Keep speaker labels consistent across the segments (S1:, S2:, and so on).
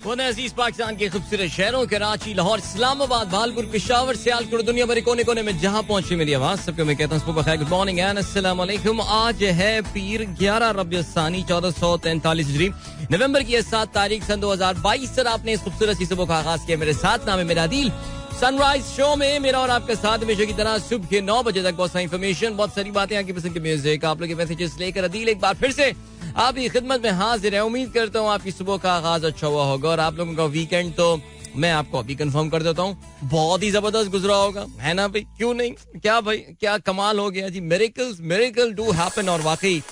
S1: अजीज पाकिस्तान के खूबसूरत शहरों कराची, लाहौर, इस्लामाबाद, भालपुर, पेशावर, सियालकोट, दुनिया भर कोने कोने में जहां पहुंचे मेरी आवाज सबको मैं कहता हूं गुड मॉर्निंग एंड अस्सलाम वालेकुम। आज है पीर 11 रबीउल सानी 1443 हिजरी, नवंबर की 7 तारीख सन 2022। सर आपने इस खूबसूरत सी सुबह का आगाज किया मेरे साथ। नाम है मेरा दिल। सनराइज शो में मेरा और आपका साथ हमेशा की तरह सुबह के 9 बजे तक बहुत सारी इन्फॉर्मेशन, बहुत सारी बातें, आपकी पसंद के म्यूजिक, आप लोग के मैसेजेस लेकर अदील एक बार फिर से आपकी खिदमत में हाजिर है। उम्मीद करता हूँ आपकी सुबह का आगाज अच्छा हुआ होगा और आप लोगों का वीकेंड तो मैं आपको अभी कंफर्म कर देता हूँ बहुत ही जबरदस्त गुजरा होगा, है ना भाई? क्यों नहीं, क्या भाई, क्या कमाल हो गया जी। Miracle do happen. और वाकई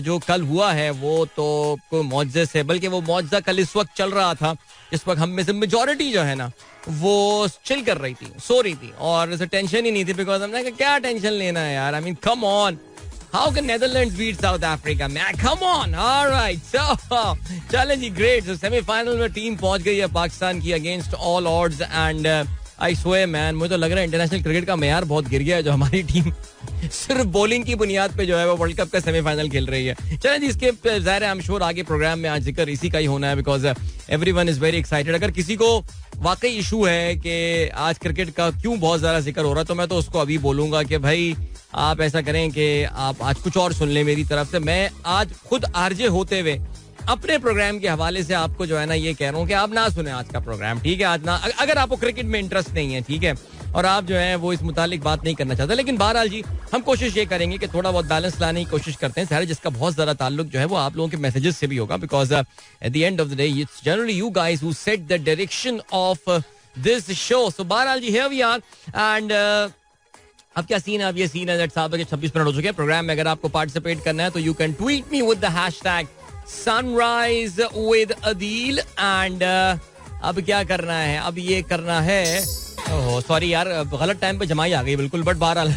S1: जो कल हुआ है वो तो कोई मौजज़े से, बल्कि वो मौजज़ा कल इस वक्त चल रहा था इस वक्त हम में से मेजॉरिटी जो है ना वो चिल कर रही थी, सो रही थी और इसे टेंशन ही नहीं थी। बिकॉज हमने कहा क्या टेंशन लेना है यार, I mean come on, how can Netherlands beat South Africa man, come on. Alright, so चलें जी, ग्रेट। सो सेमीफाइनल में टीम पहुंच गई है पाकिस्तान की against all odds and I swear man, मुझे तो लग रहा है इंटरनेशनल क्रिकेट का मेयार बहुत गिर गया है, जो हमारी टीम सिर्फ बॉलिंग की बुनियाद पे जो है वो वर्ल्ड कप का सेमीफाइनल खेल रही है। चलें जी, इसके ज़ाहिर है आई एम श्योर आगे प्रोग्राम में आज जिक्र इसी का ही होना है, because everyone is very excited. अगर किसी को वाकई इशू है कि आज क्रिकेट का क्यों बहुत ज़्यादा जिक्र हो रहा है, तो मैं तो उसको अभी बोलूंगा कि भाई आप ऐसा करें कि आप आज कुछ और सुन लें मेरी तरफ से। मैं आज खुद आरजे होते हुए अपने प्रोग्राम के हवाले से आपको जो है ना ये कह रहा हूँ कि आप ना सुने आज का प्रोग्राम, ठीक है? आज ना, अगर आपको क्रिकेट में इंटरेस्ट नहीं है, ठीक है, और आप जो है वो इस मुतालिक बात नहीं करना चाहते, लेकिन बहरहाल जी हम कोशिश ये करेंगे कि थोड़ा बहुत बैलेंस लाने की कोशिश करते हैं, सारे जिसका बहुत ज्यादा ताल्लुक जो है वो आप लोगों के मैसेजेस से भी होगा, because at the end of the day it's generally you guys who set the direction of this show. So बहरहाल जी हियर वी आर एंड अब क्या सीन है? अब ये सीन है दैट 7 बजे 26 मिनट हो चुके हैं प्रोग्राम में। अगर आपको पार्टिसिपेट करना है तो you can tweet me with the hashtag sunrise with Adeel and अब क्या करना है? अब ये करना है, ओह सॉरी यार, गलत टाइम पे जमाई आ गई बिल्कुल, बट बहरहाल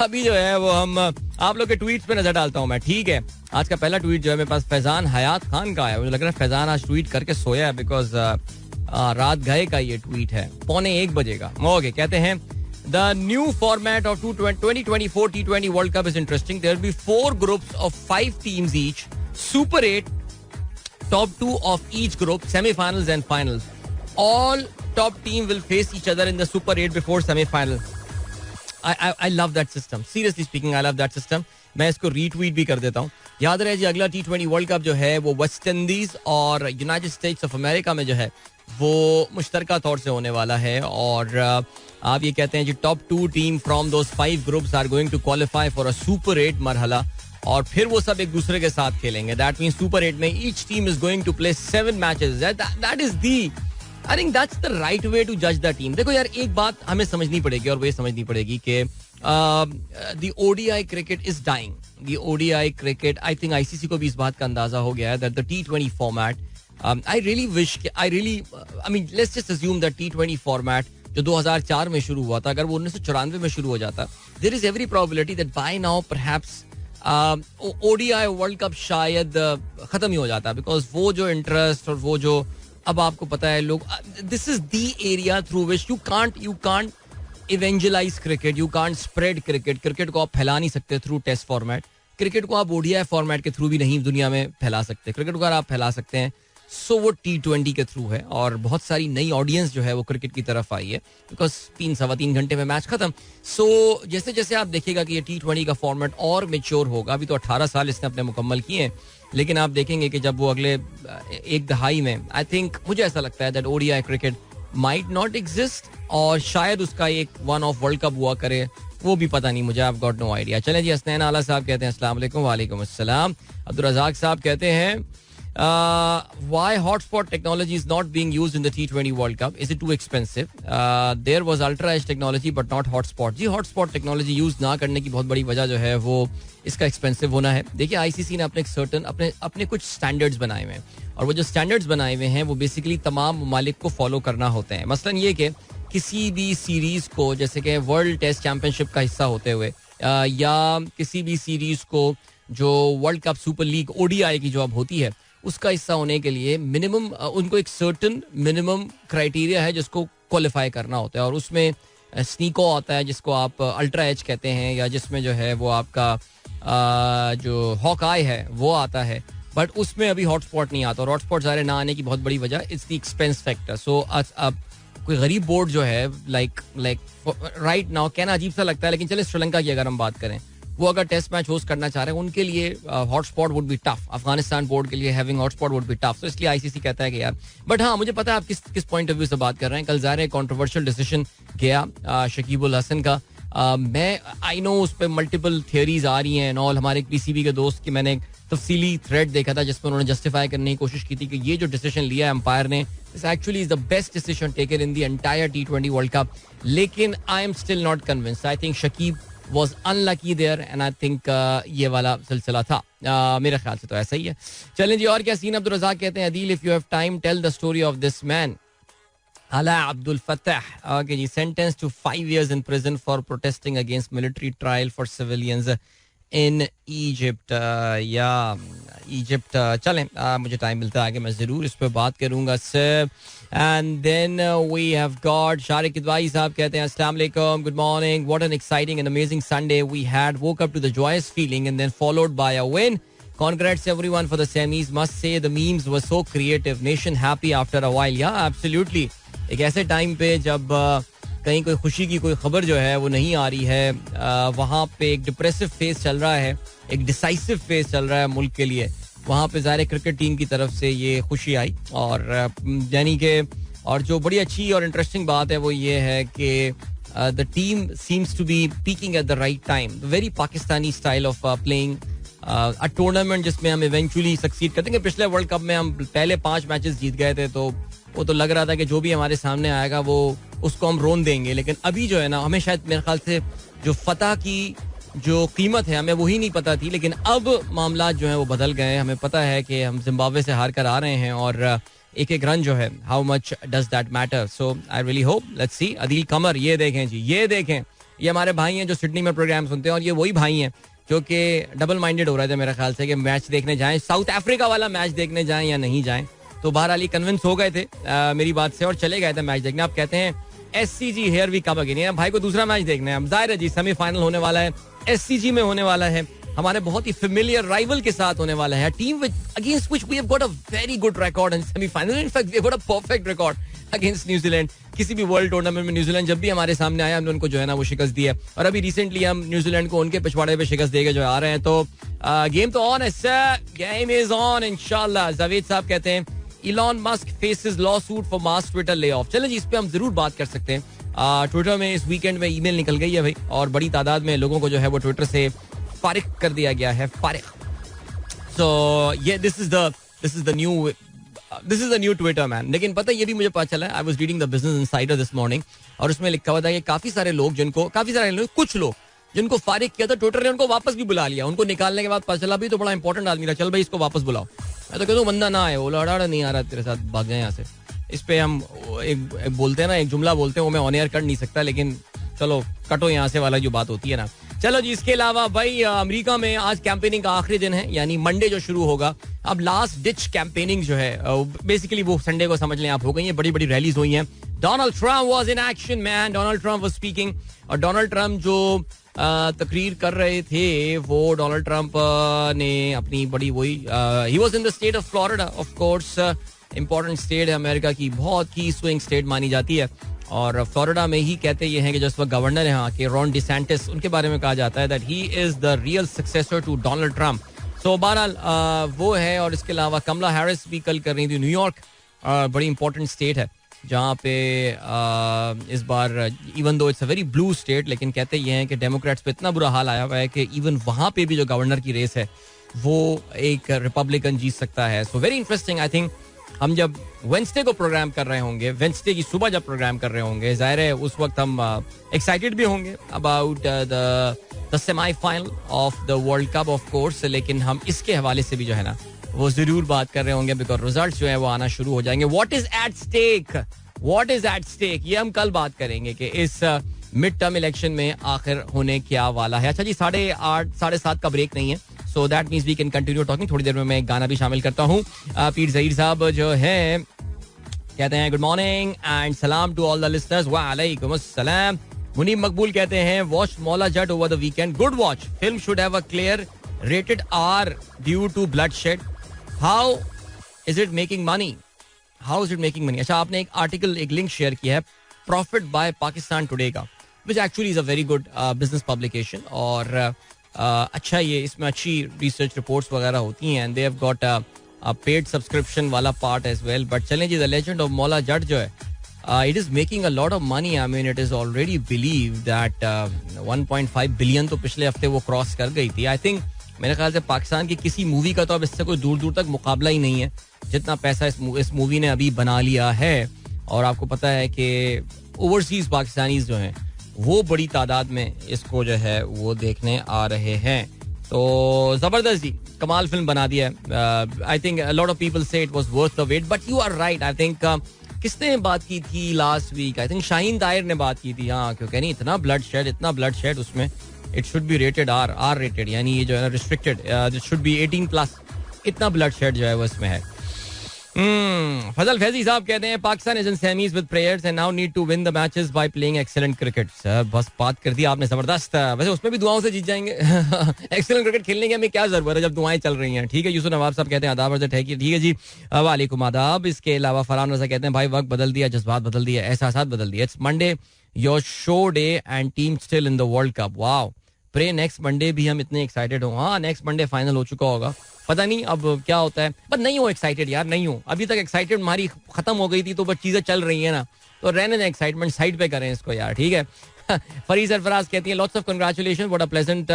S1: अभी जो है वो हम आप लोग के ट्वीट्स पे नजर डालता हूँ मैं, ठीक है? आज का पहला ट्वीट जो है मेरे पास फैजान हयात खान का है। मुझे लग रहा है फैजान आज ट्वीट करके सोया है, बिकॉज रात गए का ये ट्वीट है, 1:45 बजे का। ओके, कहते हैं The new format of 2024 T20 World Cup is interesting. There will be 4 groups of 5 teams each, Super 8, top 2 of each group, semi-finals and finals. All top team will face each other in the Super 8 before semi-final. I love that system. Seriously speaking, I love that system. मैं इसको retweet भी कर देता हूँ। याद रहे जी, अगला T20 world cup जो है वो वेस्ट इंडीज और यूनाइटेड स्टेट्स ऑफ अमेरिका में जो है वो मुश्तरका तौर से होने वाला है। और आप ये कहते हैं जी top 2 team from those 5 groups are going to qualify for a super 8 मरहला और फिर वो सब एक दूसरे के साथ खेलेंगे। दैट मींस सुपर 8 में each team is going to play 7 matches. That is the, I think that's the right way to जज द टीम। देखो यार, एक बात हमें समझनी पड़ेगी और वो ये समझनी पड़ेगी कि the ODI cricket is dying. The ODI cricket, I think ICC को भी इस बात का अंदाजा हो गया है that the T20 format, I mean let's just assume that T20 format जो 2004 में शुरू हुआ था, अगर वो 1994 में शुरू हो जाता, there is every probability that by now perhaps ODI World Cup शायद खत्म ही हो जाता, बिकॉज वो जो इंटरेस्ट और वो जो, अब आपको पता है लोग, this is the area through which you can't evangelise cricket, you can't spread cricket. Cricket को आप फैला नहीं सकते थ्रू टेस्ट फॉर्मेट, क्रिकेट को आप ओडीआई फॉर्मेट के थ्रू भी नहीं दुनिया में फैला सकते। क्रिकेट को अगर आप फैला सकते हैं सो वो T20 के थ्रू है और बहुत सारी नई ऑडियंस जो है वो क्रिकेट की तरफ आई है, बिकॉज 3-3.25 घंटे में मैच खत्म। सो जैसे जैसे आप देखिएगा कि ये T20 का फॉर्मेट और मेच्योर होगा, अभी तो 18 साल इसने अपने मुकम्मल किए हैं, लेकिन आप देखेंगे कि जब वो अगले एक दहाई में, आई थिंक मुझे ऐसा लगता है that ODI cricket might not exist और शायद उसका एक वन ऑफ वर्ल्ड कप हुआ करे, वो भी पता नहीं मुझे, I have got no idea. चलें जी, हसनैन आला साहब कहते हैं अस्सलाम वालेकुम। वालेकुम अस्सलाम। अब्दुल रज़ाक साहब कहते हैं why hotspot technology is not being used in the T20 World Cup? Is it too expensive? There was ultra edge technology but not hotspot. जी hotspot technology यूज ना करने की बहुत बड़ी वजह जो है वो इसका एक्सपेंसिव होना है। देखिए आईसीसी ने अपने एक सर्टन अपने कुछ स्टैंडर्ड्स बनाए हुए हैं और वो जो स्टैंडर्ड्स बनाए हुए हैं वो बेसिकली तमाम ममालिक को फॉलो करना होते हैं। मसलन ये कि किसी भी सीरीज को, जैसे कि वर्ल्ड टेस्ट चैंपियनशिप का हिस्सा होते हुए या किसी भी सीरीज को जो world cup super league ODI की जो अब होती है उसका हिस्सा होने के लिए मिनिमम उनको एक सर्टन मिनिमम क्राइटेरिया है जिसको क्वालिफाई करना होता है और उसमें स्नीको आता है जिसको आप अल्ट्रा एज कहते हैं, या जिसमें जो है वो आपका जो हॉक आई है वो आता है। बट उसमें अभी हॉटस्पॉट नहीं आता, और हॉटस्पॉट सारे ना आने की बहुत बड़ी वजह इट्स द एक्सपेंस फैक्टर. सो अब कोई गरीब बोर्ड जो है लाइक राइट नाउ, कहना अजीब सा लगता है लेकिन चले श्रीलंका की अगर हम बात करें, वो अगर टेस्ट मैच होस्ट करना चाह रहे हैं उनके लिए hotspot would be tough. Afghanistan board के लिए having hotspot would be tough. तो इसलिए आईसीसी कहता है कि यार, बट हाँ मुझे पता है आप किस पॉइंट ऑफ व्यू से बात कर रहे हैं. कल ज़ाहिर है कंट्रोवर्शियल डिसीजन गया शकीब उल हसन का. मैं आई नो उस पर मल्टीपल थियरीज आ रही हैं. ऑल हमारे पीसीबी के दोस्त की मैंने एक तफसीली थ्रेड देखा था जिसमें उन्होंने जस्टिफाई करने की कोशिश की थी कि ये जो डिसीजन लिया है अंपायर ने, this actually is the best decision taken in the entire T20 world cup. लेकिन I am still not convinced. I think Shakib was unlucky there and I think ये वाला सिलसिला था. मेरे ख्याल से तो ऐसा ही है. चलें जी, और क्या सीन. अब्दुल रज़ाक कहते हैं Adeel if you have time tell the story of this man Ala Abdul Fattah. Okay ji, sentenced to 5 years in prison for protesting against military trial for civilians in Egypt. या Egypt. चलें, मुझे time मिलता है आगे मैं ज़रूर इस पर बात करूँगा sir. And then we have got Sharik Kidwai साहब कहते हैं अस्सलाम वालेकुम, good morning, what an exciting and amazing Sunday we had, woke up to the joyous feeling and then followed by a win. Congrats everyone for the semis, must say the memes were so creative, nation happy after a while. Yeah, absolutely. एक ऐसे time पे जब कहीं कोई खुशी की कोई खबर जो है वो नहीं आ रही है, वहाँ पे एक डिप्रेसिव फेज चल रहा है, एक डिसाइसिव फेज चल रहा है मुल्क के लिए, वहाँ पे ज़ाहिर क्रिकेट टीम की तरफ से ये खुशी आई. और यानी कि और जो बड़ी अच्छी और इंटरेस्टिंग बात है वो ये है कि the team seems to be peaking at the right time. Very Pakistani style of playing a tournament जिसमें हम इवेंचुअली सक्सीड करते हैं. पिछले वर्ल्ड कप में हम पहले 5 मैचेस जीत गए थे तो वो तो लग रहा था कि जो भी हमारे सामने आएगा वो उसको हम रोन देंगे. लेकिन अभी जो है ना, हमें शायद मेरे ख्याल से जो फतह की जो कीमत है हमें वही नहीं पता थी, लेकिन अब मामला जो है वो बदल गए. हमें पता है कि हम जिम्बाब्वे से हार कर आ रहे हैं और एक एक रन जो है, how much does that matter. So I really hope, let's see. Adeel Qamar, ये देखें जी, ये देखें, ये हमारे भाई हैं जो सिडनी में प्रोग्राम सुनते हैं और ये वही भाई हैं जो कि डबल माइंडेड हो रहे थे मेरे ख्याल से कि मैच देखने जाएं, साउथ अफ्रीका वाला मैच देखने जाएं या नहीं जाएं. तो बहरहाल कन्विंस हो गए थे मेरी बात से और चले गए थे मैच देखने. आप कहते हैं SCG here we come again. भाई को दूसरा मैच देखना है. जाहिर है जी, सेमीफाइनल होने वाला है, SCG में होने वाला है, हमारे बहुत ही फेमिलियर राइवल के साथ होने वाला है. Team against which we have got a very good record in semifinal. In fact we have got a perfect record against New Zealand. किसी भी वर्ल्ड टूर्नामेंट में न्यूजीलैंड जब भी हमारे सामने आया हमने उनको जो है ना वो शिकस्त दी है. और अभी रिसेंटली हम न्यूजीलैंड को उनके पिछवाड़े पे शिकस्त देके जो आ रहे हैं. तो गेम तो ऑन है सर, गेम इज ऑन इंशाल्लाह. जावेद साहब कहते हैं Elon Musk faces lawsuit for mass Twitter lay off. चलें जी, इस पे हम जरूर बात कर सकते हैं. ट्विटर में इस वीकेंड में ईमेल निकल गई है भाई और बड़ी तादाद में लोगों को जो है वो ट्विटर से फारिग कर दिया गया है. फारिग. सो ये this is the new Twitter man. लेकिन पता ये भी मुझे पता चला, I was reading the business insider this morning और उसमें लिखा हुआ था कि कुछ लोग जिनको फारिग किया था ट्विटर ने उनको वापस भी बुला लिया. उनको निकालने के बाद पता चला भी तो बड़ा इंपॉर्टेंट आदमी था, चल भाई इसको वापस बुलाओ. मैं तो कहता हूँ बंदा ना आए, वो लड़ा नहीं आ रहा तेरे साथ, भाग जाए यहाँ से. इस पे हम एक बोलते हैं ना, एक जुमला बोलते हैं, वो मैं ऑन एयर कर नहीं सकता, लेकिन चलो कटो यहाँ से वाला जो बात होती है ना. चलो जी, इसके अलावा भाई अमेरिका में आज कैंपेनिंग का आखिरी दिन है, यानी मंडे जो शुरू होगा. अब लास्ट डिच कैंपेनिंग जो है बेसिकली वो संडे को समझ लें आप हो गई है. बड़ी बड़ी रैलीज हुई हैं. Donald Trump was in action man. Donald Trump was speaking. और डोनाल्ड ट्रम्प जो तकरीर कर रहे थे वो डोनाल्ड ट्रम्प ने अपनी बड़ी वही he was in the state of Florida. Of course important state है अमेरिका की, बहुत की स्विंग स्टेट मानी जाती है. और फ्लोरिडा में ही कहते ये हैं कि जो इस वक्त गवर्नर है यहाँ के रॉन डिसेंटिस, उनके बारे में कहा जाता है that he is the real successor to Donald Trump. So बहरहाल वो है. और इसके अलावा कमला हैरिस भी कल कर रही थी. न्यूयॉर्क बड़ी इंपॉर्टेंट स्टेट है जहाँ पे इस बार even though it's a very blue state, लेकिन कहते ये हैं कि डेमोक्रेट्स पे इतना बुरा हाल आया हुआ है कि इवन वहाँ पे भी जो गवर्नर की रेस है वो एक रिपब्लिकन जीत सकता है. So very interesting. I think हम जब वेंसडे को प्रोग्राम कर रहे होंगे, वेंसडे की सुबह जब प्रोग्राम कर रहे होंगे, जाहिर है उस वक्त हम एक्साइटेड भी होंगे about the semifinal of the world cup of course. लेकिन हम इसके हवाले से भी जो है ना वो जरूर बात कर रहे होंगे बिकॉज रिजल्ट्स जो है वो आना शुरू हो जाएंगे. व्हाट इज एट स्टेक ये हम कल बात करेंगे कि इस मिड टर्म इलेक्शन में आखिर होने क्या वाला है. अच्छा जी, 8:30 7:30 का ब्रेक नहीं है, so that means we can continue talking. थोड़ी देर में मैं एक गाना भी शामिल करता हूँ. पीर ज़हीर साहब जो है कहते हैं गुड मॉर्निंग एंड सलाम टू ऑल द लिसनर्स. वालेकुम अस्सलाम. मुनीब मकबूल कहते हैं watch Maula Jatt over the weekend. Good watch. Film should have a clear rated R due to bloodshed. How is it making money? How is it making money? अच्छा, आपने एक article, एक link share किया है प्रॉफिट बाय पाकिस्तान टुडे का, which actually is a very good business publication. और अच्छा, ये इसमें अच्छी रिसर्च रिपोर्ट्स वगैरह होती हैं. And they have got paid subscription वाला पार्ट एज वेल. बट चलें जी, the legend of Maula Jatt जो है, it is making a lot of money. I mean, it is already believed that 1.5 billion तो पिछले हफ्ते वो क्रॉस कर गई थी. आई थिंक मेरे ख्याल से पाकिस्तान की किसी मूवी का तो अब इससे कोई दूर दूर तक मुकाबला ही नहीं है, जितना पैसा इस मूवी ने अभी बना लिया है. और आपको पता है कि ओवरसीज पाकिस्तानीज जो हैं वो बड़ी तादाद में इसको जो है वो देखने आ रहे हैं. तो जबरदस्त जी, कमाल फिल्म बना दिया है. I think a lot of people say it was worth the wait. But you are right. I think किसने बात की थी last week? I think Shaheen Tahir ने बात की थी. हाँ, क्योंकि नहीं, इतना ब्लड शेड उसमें. It should be rated R rated, यानी ये जो है ना रिस्ट्रिक्टेड, इट शुड बी 18+. इतना ब्लड शेड जो है वो इसमें है. फजल फैजी साहब कहते हैं Pakistan is in semis with players and now need to win the matches by playing excellent cricket. Sir बस बात कर दी आपने, जबरदस्त. वैसे उसमें भी दुआओं से जीत जाएंगे. एक्सीलेंट क्रिकेट खेलने की हमें क्या जरूरत है जब दुआएं चल रही हैं. ठीक है, यूसुफ नवाब साहब कहते हैं आदाब अर्ज़ है. ठीक है जी, वालेकुम आदाब. इसके अलावा फरहान रज़ा कहते हैं भाई वक्त बदल दिया, जज्बात बदल दिया, एहसासात बदल दिया. It's Monday, your show day and team still in the world Cup. Wow, pray next Monday भी हम इतने एक्साइटेड हो. हाँ, नेक्स्ट मंडे फाइनल हो चुका होगा, पता नहीं अब क्या होता है. बट नहीं हो एक्साइटेड यार, नहीं हो. अभी तक एक्साइटेड हमारी खत्म हो गई थी, तो बस चीजें चल रही है ना, तो रहने दें एक्साइटमेंट, साइड पे करें इसको यार. ठीक है. फरीद सरफराज कहती है lots of congratulation, what a pleasant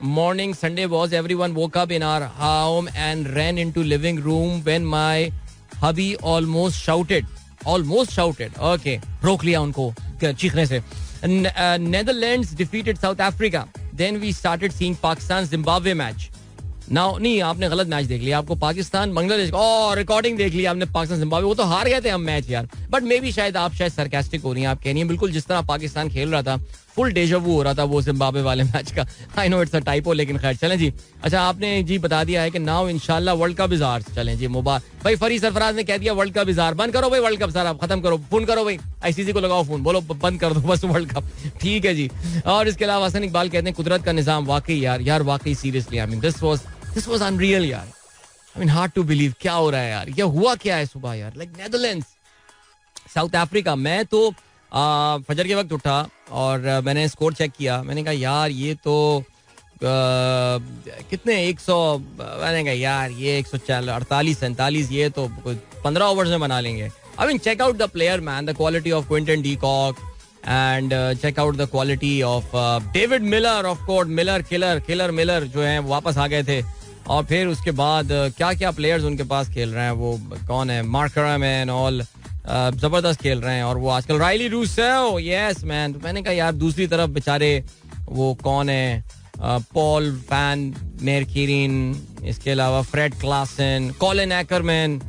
S1: morning Sunday was. Everyone woke up in our home and ran into living room when my hubby almost shouted. Okay, रोक लिया उनको चीखने से. Netherlands defeated South Africa, then we started seeing Pakistan Zimbabwe match. Now नहीं, आपने गलत match देख लिया. आपको पाकिस्तान बांग्लादेश रिकॉर्डिंग देख लिया आपने. पाकिस्तान जिम्बाब्वे, वो तो हार गए थे हम मैच यार. बट मे बी शायद आप सरकास्टिक हो रही हैं. आप कह रही हैं बिल्कुल जिस तरह पाकिस्तान खेल रहा था, फुल डेजा वू हो रहा था वो जिम्बाब्वे वाले मैच का. I know it's a typo, लेकिन खैर चलें जी. अच्छा, आपने जी बता दिया है कि नाउ इंशाल्लाह वर्ल्ड कप इज आवर्स. चलें जी, मुबारक भाई. फरीद सरफराज ने कह दिया वर्ल्ड कप इज आवर्स. बंद करो भाई वर्ल्ड कप सर, आप खत्म करो. फोन करो भाई, आईसीसी को लगाओ फोन, बोलो बंद कर दो बस वर्ल्ड कप. ठीक है जी. और इसके अलावा हसन इकबाल कहते हैं कुदरत का निजाम. वाकई यार वाकई seriously, I mean this was unreal यार. I mean hard to believe. क्या हो रहा है यार, क्या हुआ क्या है सुबह यार. Like Netherlands, south Africa. मैं तो फजर के वक्त उठा और मैंने स्कोर चेक किया. मैंने कहा यार ये तो कितने 100, मैंने कहा यार ये 148-47, ये तो 15 ओवर्स में बना लेंगे. I mean check out the player man, the quality of Quinton de Kock and check out the quality of David Miller. Of course Miller, killer Miller जो है वापस आ गए थे. और फिर उसके बाद क्या क्या प्लेयर्स उनके पास खेल रहे हैं. वो कौन है, मार्करम एंड ऑल, जबरदस्त खेल रहे हैं. और वो आजकल राइली रूसेलो, यस मैन. तो मैंने कहा यार दूसरी तरफ बेचारे वो कौन है, पॉल वैन मेरकिरीन, इसके अलावा Fred Klaassen, Colin Ackermann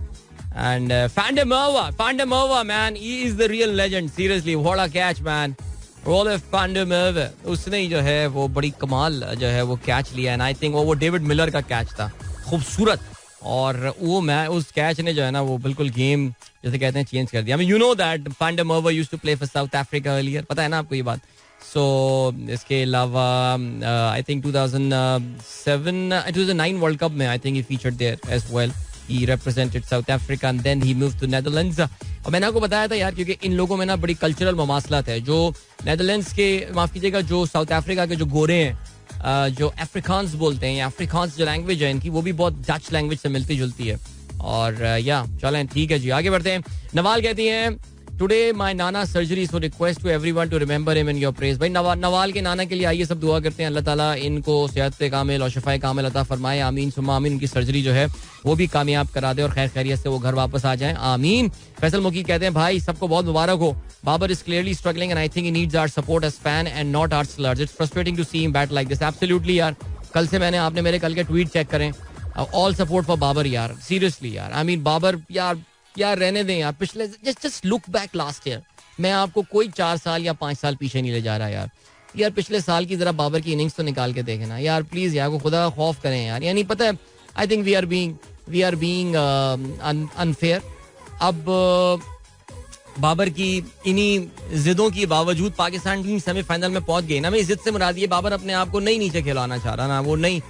S1: and Van der Merwe man, he is the real legend. Seriously, what a catch man. Rolf Van der Merwe, उसने ही जो है वो बड़ी कमाल जो है वो कैच लिया. एंड आई थिंक वो डेविड मिलर का कैच था, खूबसूरत. और वो उस कैच ने जो है ना वो बिल्कुल गेम जैसे कहते हैं चेंज कर दिया. I mean, you know that Van der Merwe used to play for South Africa earlier. पता है ना आपको ये बात. So इसके अलावा I think 2009 वर्ल्ड कप में I think he featured there as well. He represented South Africa and then he moved to Netherlands. और मैंने आपको बताया था यार, क्योंकि इन लोगों में ना बड़ी कल्चरल ममासलात है. जो नेदरलैंड्स के, माफ कीजिएगा, जो साउथ अफ्रीका के जो गोरे हैं, जो अफ्रीकान्स बोलते हैं, या अफ्रीकान्स जो लैंग्वेज है इनकी, वो भी बहुत डच लैंग्वेज से मिलती जुलती है. और या चलें ठीक है जी, आगे बढ़ते हैं. नवाल कहती हैं today my nana surgery, so request to everyone to remember him in your prayers. भाई नवाल के नाना के लिए आइए सब दुआ करते हैं, अल्लाह ताला इनको सेहत कामिल और शफाए कामिल अता फरमाए. आमीन सुम्मा आमीन. उनकी सर्जरी जो है वो भी कामयाब करा दे और खैर खैरियत से वो घर वापस आ जाएं. आमीन. फैसल मुकी कहते हैं भाई सबको बहुत मुबारक हो. Babar is clearly struggling and I think he needs our support as fan and not our slurs. It's frustrating to see him bat like this. Absolutely यार, कल से आपने मेरे कल के ट्वीट चेक करें. ऑल सपोर्ट फॉर बाबर यार, सीरियसली यार. आई मीन बाबर यार रहने दें यार. पिछले just look back last year. मैं आपको कोई 4 साल या 5 साल पीछे नहीं ले जा रहा यार. पिछले साल की जरा बाबर की इनिंग्स तो निकाल के देखें ना यार, प्लीज यार. को खुदा का खौफ करें यार. यानी पता है, I think we are being unfair. अब बाबर की इन्हीं जिदों की बावजूद पाकिस्तान टीम सेमीफाइनल में पहुंच गई ना. मैं इस जिद से मुराद ये बाबर अपने आप को नहीं नीचे खिलाना चाह रहा ना, वो नहीं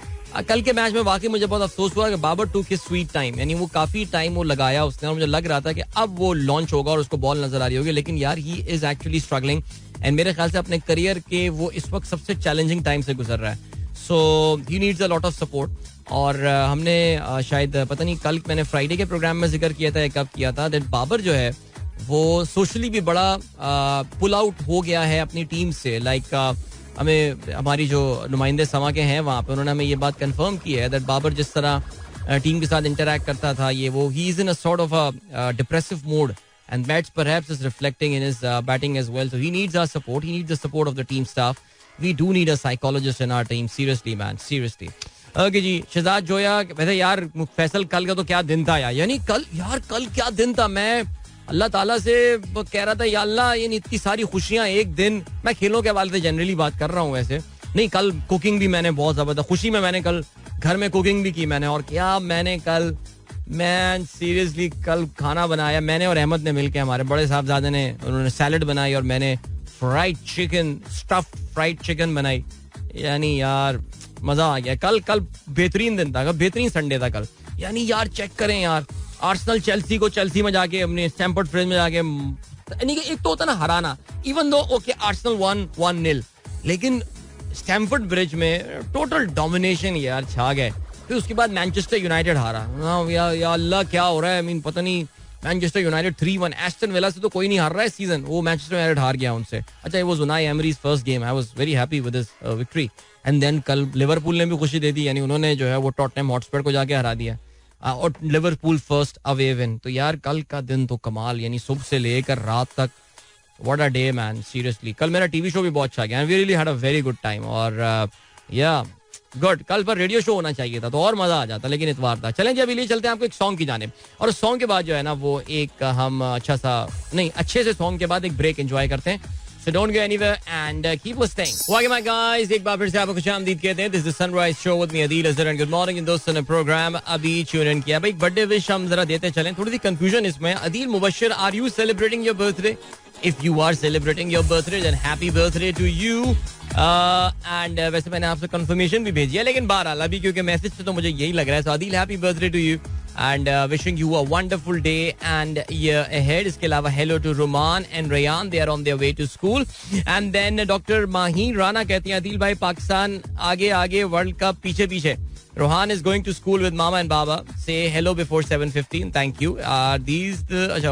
S1: कल के मैच में वाकई मुझे बहुत अफसोस हुआ कि बाबर टू की स्वीट टाइम, यानी वो काफी टाइम वो लगाया उसने और मुझे लग रहा था कि अब वो लॉन्च होगा और उसको बॉल नजर आ रही होगी, लेकिन यार he is actually struggling and मेरे ख्याल से अपने करियर के वो इस वक्त सबसे चैलेंजिंग टाइम से गुजर रहा है. So he needs a lot of support. और हमने शायद पता नहीं कल मैंने फ्राइडे के प्रोग्राम में जिक्र किया था, कब किया था, दैट बाबर जो है वो सोशली भी बड़ा पुल आउट हो गया है अपनी टीम से. लाइक हमें हमारी जो नुमाइंदे समा के हैं वहाँ पे उन्होंने हमें ये बात कंफर्म की है दैट बाबर जिस तरह टीम के साथ इंटरैक्ट करता था, ये वो he is in a sort of a depressive mode and that's perhaps is reflecting in his batting as well. So he needs our support. He needs the support of the team staff. We do need a psychologist in our team. Seriously, man. Seriously. Okay जी, शहजाद जोया. वैसे यार फैसल कल का तो क्या दिन था यार, यानी कल क्या दिन था. मैं अल्लाह ताला से कह रहा था या अल्लाह ये इतनी सारी खुशियां एक दिन. मैं खेलों के हवाले से जनरली बात कर रहा हूँ वैसे नहीं. कल कुकिंग भी मैंने बहुत जबरदस्त खुशी में मैंने कल घर में कुकिंग भी की मैंने. और क्या मैंने कल मैन सीरियसली कल खाना बनाया मैंने और अहमद ने मिलके. हमारे बड़े साहबजादे ने उन्होंने सैलड बनाई और मैंने fried chicken stuffed fried chicken बनाई. यानी यार मजा आ गया. कल बेहतरीन दिन था, बेहतरीन संडे था कल. यानी यार चेक करें यार, आर्सेनल चेल्सी को चेल्सी में जाके अपने स्टैम्फोर्ड ब्रिज में जाके, यानी कि एक तो होता ना हराना, इवन दो ओके आर्सेनल 1-0, लेकिन स्टैम्फोर्ड ब्रिज में टोटल डोमिनेशन यार छा गए. फिर उसके बाद मैनचेस्टर यूनाइटेड हारा. या अल्लाह क्या हो रहा है. आई मीन पता नहीं. Manchester United 3-1. एस्टन विला से तो कोई नहीं हार रहा है सीजन, वो मैनचेस्टर यूनाइटेड हार गया उनसे. अच्छा, it was Unai Emery's first game. I was very happy with his victory. And then कल लिवरपूल ने भी खुशी दे दी, यानी उन्होंने जो है वो टॉटनहम हॉटस्पर को जाके हरा दिया और लिवरपूल फर्स्ट अवे विन. तो यार कल का दिन तो कमाल, यानी सुबह से लेकर रात तक. What a day man, seriously. कल मेरा टीवी शो भी बहुत अच्छा गया. We really had a very good time. और या गुड, कल पर रेडियो शो होना चाहिए था तो और मजा आ जाता, लेकिन इतवार था. चलें जी, अभी ले चलते हैं आपको एक सॉन्ग की जानिब. और उस सॉन्ग के बाद जो है ना वो एक हम अच्छे से सॉन्ग के बाद एक ब्रेक एंजॉय करते हैं. So don't go anywhere and keep listening. Welcome my guys, एक बार फिर से आपको खुशामदीद कहते हैं. This is the Sunrise Show with me Adil Azhar and good morning इन दोस्तों ने प्रोग्राम अभी ट्यून इन किया. भाई बर्थडे विश हम जरा देते चलें. थोड़ी सी कंफ्यूजन इसमें. Adeel Mubashir, are you celebrating your birthday? If you are celebrating your birthday, then happy birthday to you. And वैसे मैंने आपसे कंफर्मेशन भी भेजी है, लेकिन बहरहाल अभी क्योंकि मैसेज से तो मुझे यही लग रहा है. So Adil, happy birthday to you and wishing you a wonderful day and year ahead. इसके अलावा hello to Roman and Rayan, they are on their way to school. And then Dr. Maheen Rana कहती हैं Adil भाई पाकिस्तान आगे आगे, world cup पीछे पीछे. Rohan is going to school with Mama and Baba. Say hello before 7:15. Thank you.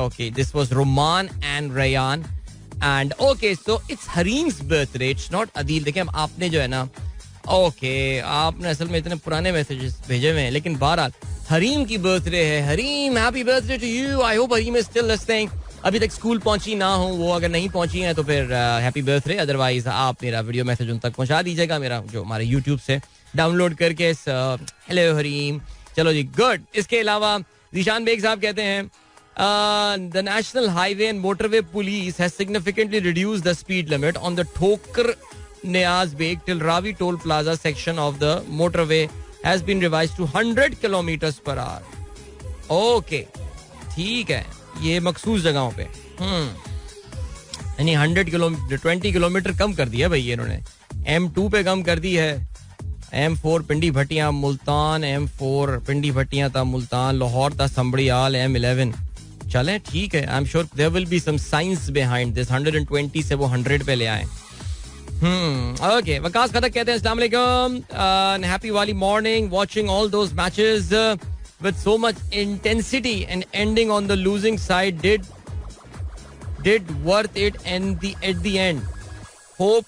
S1: Okay. This was Roman and Rayan. And okay, so it's Hareem's birthday. It's not Adil. देखिए आपने जो है ना, आपने असल में इतने पुराने मैसेजेस भेजे हुए हैं, लेकिन बहरहाल हरीम की बर्थडे है. Hareem, happy birthday to you. I hope Hareem is still listening. अभी तक स्कूल पहुंची ना हो वो, अगर नहीं पहुंची है तो फिर हैप्पी बर्थडे. अदरवाइज आप मेरा वीडियो मैसेज उन तक पहुंचा दीजिएगा, मेरा जो हमारे यूट्यूब से डाउनलोड करके. हेलो हरीम. चलो जी, गुड. इसके अलावा जीशान बेग साहब कहते हैं the National Highway and Motorway Police has significantly reduced the speed limit on the Thokar Niaz Beg till Ravi Toll Plaza section of the motorway has been revised to 100 kilometers per hour. Okay, ठीक है, ये मखसूस जगहों पे यानी 100 kilometre 20 kilometre कम कर दिया भाई इन्होंने. M2 पे कम कर दी है. M4 पिंडी भट्टियां मुल्तान, M4 पिंडी भट्टियां था मुल्तान, लाहौर था संबड़ियाल, M11. चलें ठीक है. I am sure there will be some science behind this. 120 से वो 100 पे ले आए. ओके. वकास खतक कहते हैं अस्सलाम वालेकुम, हैप्पी वाली morning, watching all those matches with so much intensity and ending on the losing side did worth it and at the end. Hope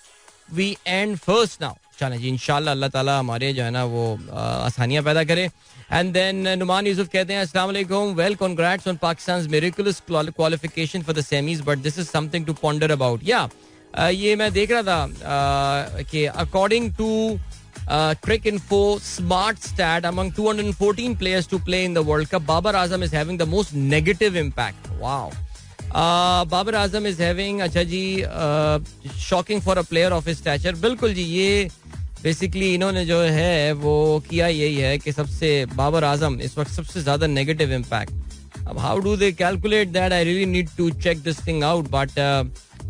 S1: we and first now. चलें जी, इंशाल्लाह अल्लाह ताला हमारे जो है ना वो आसानियां पैदा करे. एंड देन नुमान यूसुफ कहते हैं अस्सलाम वालेकुम, well congrats on Pakistan's miraculous qualification for the semis, but this is something to ponder about. ये मैं देख रहा था कि according to Trick Info Smart Stat, among 214 players to play in the World Cup, Babar Azam is having the most negative impact. Wow. Babar Azam is having, अच्छा जी, shocking for a player of his stature. बिल्कुल जी, ये basically इन्होंने जो है वो किया यही है कि सबसे बाबर आजम इस वक्त सबसे ज्यादा नेगेटिव इम्पैक्ट. अब how do they calculate that? I really need to check this thing out, but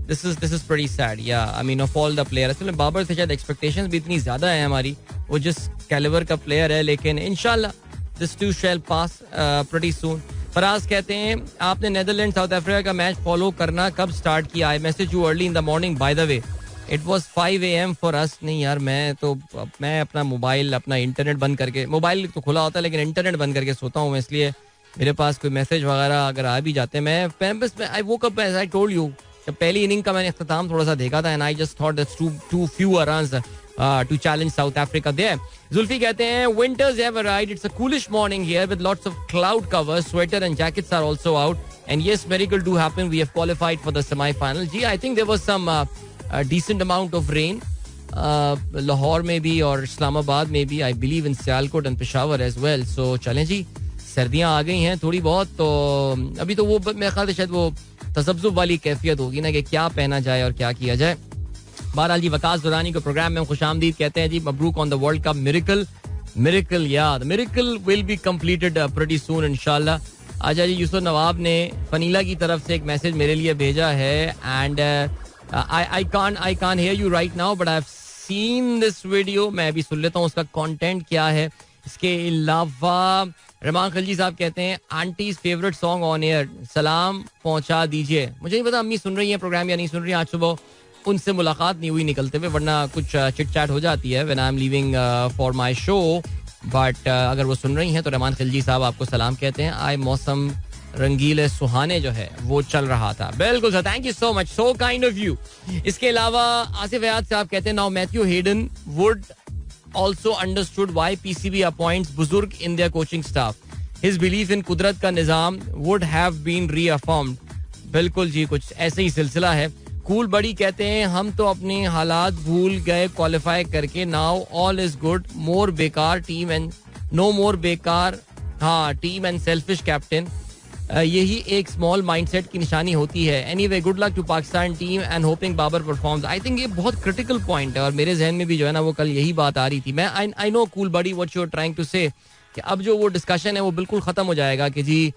S1: this is pretty sad. Yeah I mean of all the player, असल में बाबर से शायद एक्सपेक्टेशंस भी इतनी ज्यादा है हमारी, वो जस्ट कैलिबर का प्लेयर है, लेकिन इंशाल्लाह this too shall pass pretty soon. Faraz कहते हैं आपने नेदरलैंड साउथ अफ्रीका का मैच फॉलो करना कब स्टार्ट किया? I message you early in the morning by the way. It was 5 AM for us. नहीं यार, मैं अपना मोबाइल, अपना इंटरनेट बंद करके, मोबाइल तो खुला होता है लेकिन इंटरनेट बंद करके सोता हूँ मैं, इसलिए मेरे पास कोई मैसेज वगैरह अगर आ भी जाते हैं, मैं बस I woke up as I told you. जब पहली इनिंग का मैंने इख्तिताम थोड़ा सा देखा था and I just thought that's too few runs to challenge South Africa there. Zulfi कहते हैं winters have arrived. It's a coolish morning here with lots of cloud cover. Sweater and jackets are also out. And yes, miracle do happen. We have qualified for the semi-final. Gee, I think there was some decent amount of rain. Lahore में भी और इस्लामाबाद में भी. I believe in Sialkot and Peshawar as well. So चलें जी, सर्दियाँ आ गई हैं थोड़ी बहुत, तो अभी तो वो मेरे ख्याल से शायद वो तसब्जुब वाली कैफियत होगी ना कि क्या पहना जाए और क्या किया जाए. बहरहाल जी, वकास दुरानी को प्रोग्राम में खुशामदीद कहते हैं जी. मबरूक on the world cup. Miracle याद, miracle will be completed pretty soon इंशाल्लाह. अच्छा जी, यूसुफ नवाब ने फनीला की तरफ से एक मैसेज मेरे लिए भेजा है and I can't hear you right now but I have seen this video. मैं अभी सुन लेता हूँ उसका कंटेंट क्या है. इसके अलावा रहमान खलजी साहब कहते हैं aunties favourite song on air, सलाम पहुंचा दीजिए. मुझे नहीं पता अम्मी सुन रही है प्रोग्राम या नहीं सुन रही है. आज सुबह उनसे मुलाकात नहीं हुई निकलते हुए, वरना कुछ चिट चैट हो जाती है when I am leaving for my show. But अगर वो सुन रही हैं तो रहमान खिलजी साहब आपको सलाम कहते हैं. आए मौसम रंगीले सुहाने जो है वो चल रहा था. बिल्कुल sir, thank you so much, so kind of you. इसके अलावा आसिफ हयात साहब कहते हैं now Matthew Hayden would also understood why PCB appoints बुजुर्ग in their coaching staff. His belief in कुदरत का निजाम वुड हैव बीन रीअफर्म्ड. बिल्कुल जी, कुछ ऐसे ही सिलसिला है. कूल बड़ी कहते हैं हम तो अपने हालात भूल गए क्वालिफाई करके. Now all is good. More बेकार टीम एंड नो मोर बेकार, हाँ, टीम एंड सेल्फिश कैप्टन. यही एक स्मॉल माइंडसेट की निशानी होती है. Anyway, good luck to Pakistan team and hoping Babar performs. I think ये बहुत क्रिटिकल पॉइंट है और मेरे जहन में भी जो है ना वो कल यही बात आ रही थी. मैं आई नो कूल बड़ी what you are trying to say कि अब जो वो डिस्कशन है वो बिल्कुल खत्म हो जाएगा कि जी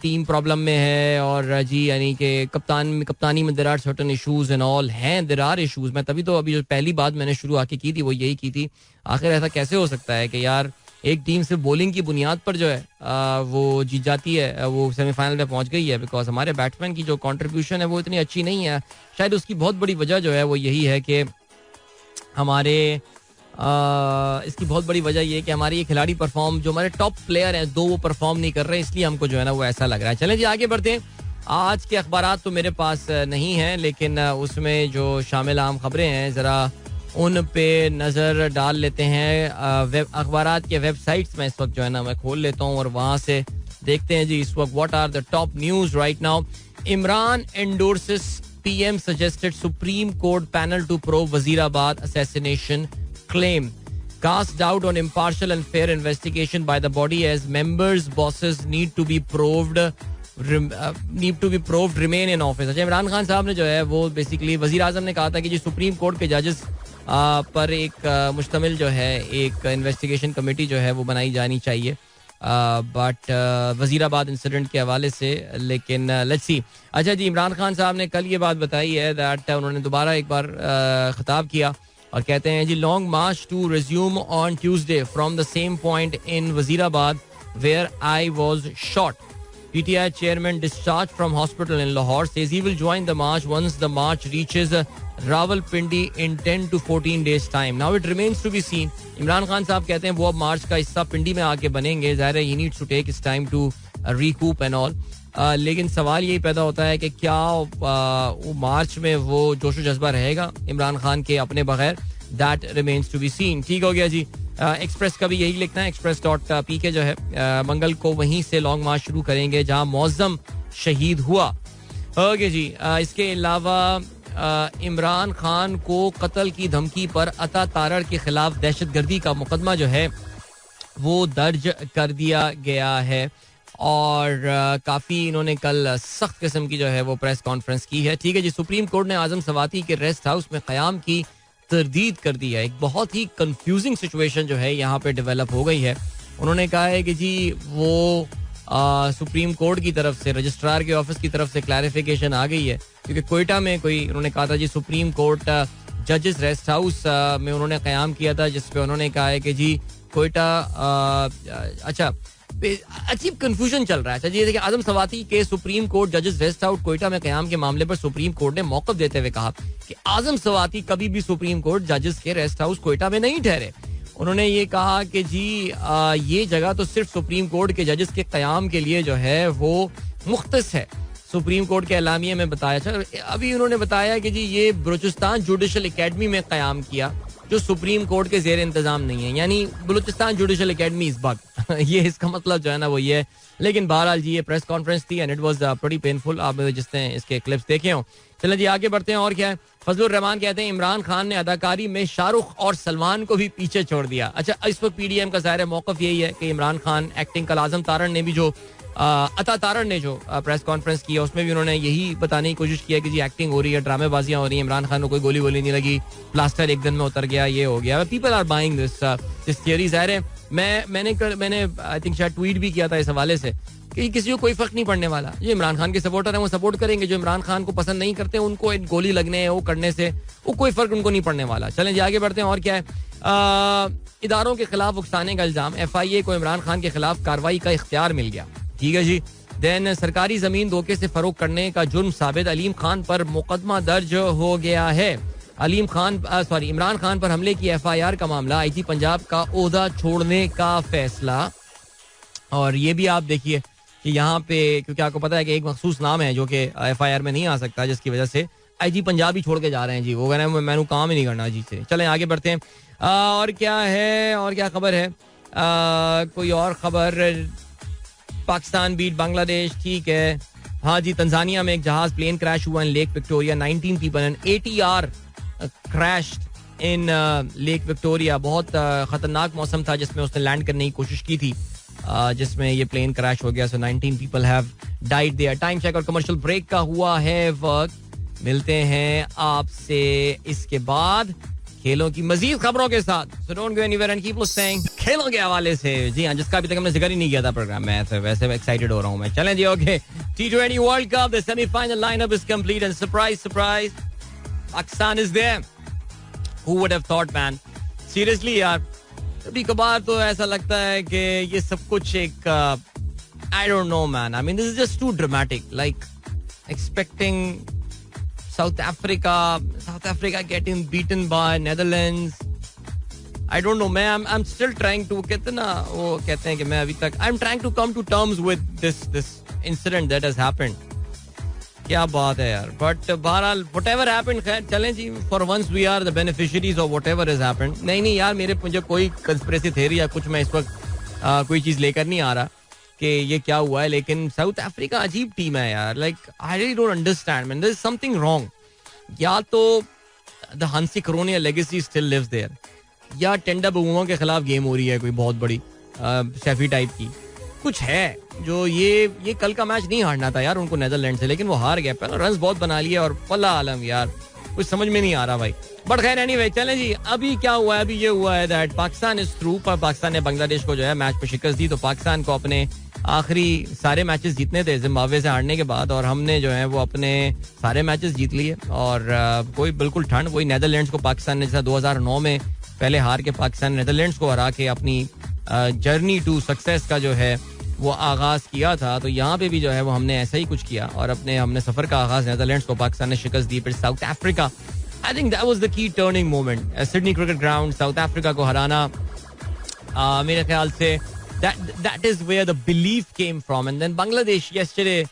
S1: टीम प्रॉब्लम में है और जी यानी कि कप्तानी में there are certain issues and all हैं. There are issues. मैं तभी तो अभी जो पहली बात मैंने शुरू आके की थी वो यही की थी, आखिर ऐसा कैसे हो सकता है कि यार एक टीम सिर्फ बॉलिंग की बुनियाद पर जो है वो जीत जाती है, वो सेमीफाइनल में पहुंच गई है. बिकॉज हमारे बैट्समैन की जो कंट्रीब्यूशन है वो इतनी अच्छी नहीं है. शायद उसकी बहुत बड़ी वजह जो है वो यही है कि हमारे इसकी बहुत बड़ी वजह ये है कि हमारे ये खिलाड़ी परफॉर्म, जो हमारे टॉप प्लेयर हैं दो, वो परफॉर्म नहीं कर रहे, इसलिए हमको जो है ना वो ऐसा लग रहा है. चलें जी, आगे बढ़ते हैं. आज के अखबारात तो मेरे पास नहीं हैं, लेकिन उसमें जो शामिल आम खबरें हैं ज़रा उन पे नज़र डाल लेते हैं. अखबारात के वेबसाइट्स में इस वक्त जो है ना मैं खोल लेता हूँ और वहाँ से देखते हैं जी इस वक्त what are the top news right now. Imran endorses PM suggested Supreme Court panel to probe Wazirabad assassination claim. Cast doubt on impartial and fair investigation by the body as members' bosses need to be proved remain in office. अच्छा, इमरान खान साहब ने जो है वो basically वजीर आजम ने कहा था कि जी सुप्रीम कोर्ट के जजेस पर एक मुश्तमिल जो है एक इन्वेस्टिगेशन कमेटी जो है वो बनाई जानी चाहिए बट वजीराबाद इंसिडेंट के हवाले से. लेकिन लेट्स सी. अच्छा जी, इमरान खान साहब ने कल ये बात बताई है दैट उन्होंने दोबारा एक बार खिताब किया और कहते हैं जी long march to resume on Tuesday from the same point in Wazirabad where I was shot. PTI chairman discharged from hospital in Lahore says he will join the march once the march reaches Rawalpindi in 10 to 14 days time. Now it remains to be seen. Imran Khan sahab कहते हैं वो अब मार्च का हिस्सा पिंडी में आके बनेंगे. ज़ाहिर है he needs to take his time to recoup and all. लेकिन सवाल यही पैदा होता है कि क्या वो मार्च में वो जोश व जज्बा रहेगा इमरान खान के अपने बगैर. That remains to be seen. ठीक हो गया जी. एक्सप्रेस का भी यही लिखना है. express.pk जो है मंगल को वहीं से लॉन्ग मार्च शुरू करेंगे जहां मौजम शहीद हुआ. ओके जी. इसके अलावा इमरान खान को कत्ल की धमकी पर अता तारड़ के खिलाफ दहशतगर्दी का मुकदमा जो है वो दर्ज कर दिया गया है और काफ़ी इन्होंने कल सख्त किस्म की जो है वो प्रेस कॉन्फ्रेंस की है. ठीक है जी. सुप्रीम कोर्ट ने आजम सवाती के रेस्ट हाउस में क़याम की तरदीद कर दी है. एक बहुत ही कंफ्यूजिंग सिचुएशन जो है यहाँ पे डेवलप हो गई है. उन्होंने कहा है कि जी वो सुप्रीम कोर्ट की तरफ से, रजिस्ट्रार के ऑफिस की तरफ से क्लैरिफिकेशन आ गई है क्योंकि कोयटा में कोई उन्होंने कहा था जी सुप्रीम कोर्ट जजेस रेस्ट हाउस में उन्होंने क़याम किया था, जिसपे उन्होंने कहा है कि जी कोयटा अच्छा अजीब कंफ्यूजन चल रहा है। अच्छा जी देखिए, आजम सवाती के सुप्रीम कोर्ट जजेस रेस्ट हाउस कोयटा में क़याम के मामले पर सुप्रीम कोर्ट ने मौक़िफ़ देते हुए कहा कि आजम सवाती कभी भी सुप्रीम कोर्ट जजेस के रेस्ट हाउस कोयटा में नहीं ठहरे। उन्होंने ये कहा कि जी ये जगह तो सिर्फ सुप्रीम कोर्ट के जजेस के क़याम के लिए जो है वो मुख्तस है। सुप्रीम कोर्ट के एलामिया में बताया, अभी उन्होंने बताया कि जी ये बलूचिस्तान जुडिशल एकेडमी में क़याम किया, जो सुप्रीम कोर्ट के ज़ेर इंतज़ाम नहीं है, यानी बलूचिस्तान जुडिशल एकेडमी इस वक्त ये इसका मतलब जो है ना वो ये है। लेकिन बहरहाल जी ये प्रेस कॉन्फ्रेंस थी and it was pretty painful. आप जिसने इसके क्लिप्स देखे हों। चलें जी आगे बढ़ते हैं। और क्या है, फजलुर रहमान कहते हैं इमरान खान ने अदाकारी में शाहरुख और सलमान को भी पीछे छोड़ दिया। अच्छा, इस वक्त पीडीएम का ज़ाहिर मौक़िफ़ यही है कि इमरान खान एक्टिंग कल आज़म तारण ने भी जो अता तारण ने जो प्रेस कॉन्फ्रेंस की है उसमें भी उन्होंने यही बताने की कोशिश की है कि जी एक्टिंग हो रही है, ड्रामेबाजियां हो रही हैं, इमरान खान को कोई गोली वोली नहीं लगी, प्लास्टर एक दिन में उतर गया, ये हो गया। People are buying this theory. ज़ाहिर है मैंने आई थिंक शायद ट्वीट भी किया था इस हवाले से कि किसी को कोई फर्क नहीं पड़ने वाला। जो इमरान खान के सपोर्टर हैं वो सपोर्ट करेंगे, जो इमरान खान को पसंद नहीं करते उनको गोली लगने वो करने से वो कोई फर्क उनको नहीं पड़ने वाला। चलें जी आगे बढ़ते हैं। और क्या है, इदारों के खिलाफ उकसाने का इल्जाम, FIA को इमरान खान के खिलाफ कार्रवाई का इख्तियार मिल गया। ठीक है जी। देन सरकारी जमीन धोखे से फरोख्त करने का जुर्म साबित, अलीम खान पर मुकदमा दर्ज हो गया है। इमरान खान पर हमले की FIR का मामला, IG पंजाब का ओहदा छोड़ने का फैसला। और ये भी आप देखिए कि यहाँ पे क्योंकि आपको पता है कि एक मखसूस नाम है जो कि FIR में नहीं आ सकता, जिसकी वजह से IG पंजाब ही छोड़ के जा रहे हैं जी। वो कह रहे हैं मैंने काम ही नहीं करना जी से। चलें आगे बढ़ते हैं। और क्या है, और क्या खबर है, कोई और खबर, पाकिस्तान बीट बांग्लादेश। ठीक है, हाँ जी, तंजानिया में एक जहाज प्लेन क्रैश हुआ in Lake Victoria, 19 people and ATR crashed in Lake Victoria. बहुत खतरनाक मौसम था जिसमें उसने लैंड करने की कोशिश की थी, जिसमें ये प्लेन क्रैश हो गया। So 19 people have died there. Time check और कमर्शियल ब्रेक का हुआ है वक्त। मिलते हैं आपसे इसके बाद खेलों की मजीद खबरों के साथ। So don't go anywhere and keep listening। खेलों के हवाले से जी हाँ, जिसका अभी तक हमने जिक्र ही नहीं किया था प्रोग्राम में, वैसे एक्साइटेड हो रहा हूँ मैं। चलें जी okay. T20 world cup, the semifinal lineup is complete and surprise Pakistan is there. Who would have thought man? Seriously यार, कभी कभार तो ऐसा लगता है कि ये सब कुछ एक I don't know man, I mean this is just too dramatic, like expecting South Africa getting beaten by Netherlands. I don't know, man. I'm still trying to कहते हैं कि मैं अभी तक I'm trying to come to terms with this incident that has happened. क्या बात है यार, but बहरहाल whatever happened, खैर चलें जी, for once we are the beneficiaries of whatever has happened. नहीं यार, मुझे कोई conspiracy theory या कुछ मैं इस वक्त कोई चीज लेकर नहीं आ रहा कि ये क्या हुआ है, लेकिन साउथ अफ्रीका अजीब टीम है यार। Like I really don't understand man, there is something wrong. या तो the Hansie Cronje legacy still lives there, या टेंडा बबूमा के खिलाफ गेम हो रही है कोई बहुत बड़ी शेफी टाइप की कुछ है, जो ये कल का मैच नहीं हारना था यार उनको नेदरलैंड से, लेकिन वो हार गया। रन बहुत बना लिए और वल्लाह आलम यार कुछ समझ में नहीं आ रहा भाई। बट खैर एनीवे चलें जी, अभी क्या हुआ है, अभी ये हुआ है दैट पाकिस्तान इज थ्रू। पर पाकिस्तान ने बांग्लादेश को जो है मैच पे शिकस्त दी, तो पाकिस्तान को अपने आखिरी सारे मैचेस जीतने थे जिम्बाब्वे से हारने के बाद, और हमने जो है वो अपने सारे मैचेस जीत लिए। और कोई बिल्कुल ठंड, वही नेदरलैंड्स को पाकिस्तान ने जैसा 2009 में पहले हार के पाकिस्तान नेदरलैंड्स को हरा के अपनी जर्नी टू सक्सेस का जो है वो आगाज किया था, तो यहाँ पे भी जो है वो हमने ऐसा ही कुछ किया और हमने सफर का आगाज नेदरलैंड्स को पाकिस्तान ने शिकस्त दी। फिर south Africa, I think that was the key turning moment. Sydney cricket ground south Africa को हराना, मेरे ख्याल से that is where the belief came from. And then Bangladesh yesterday,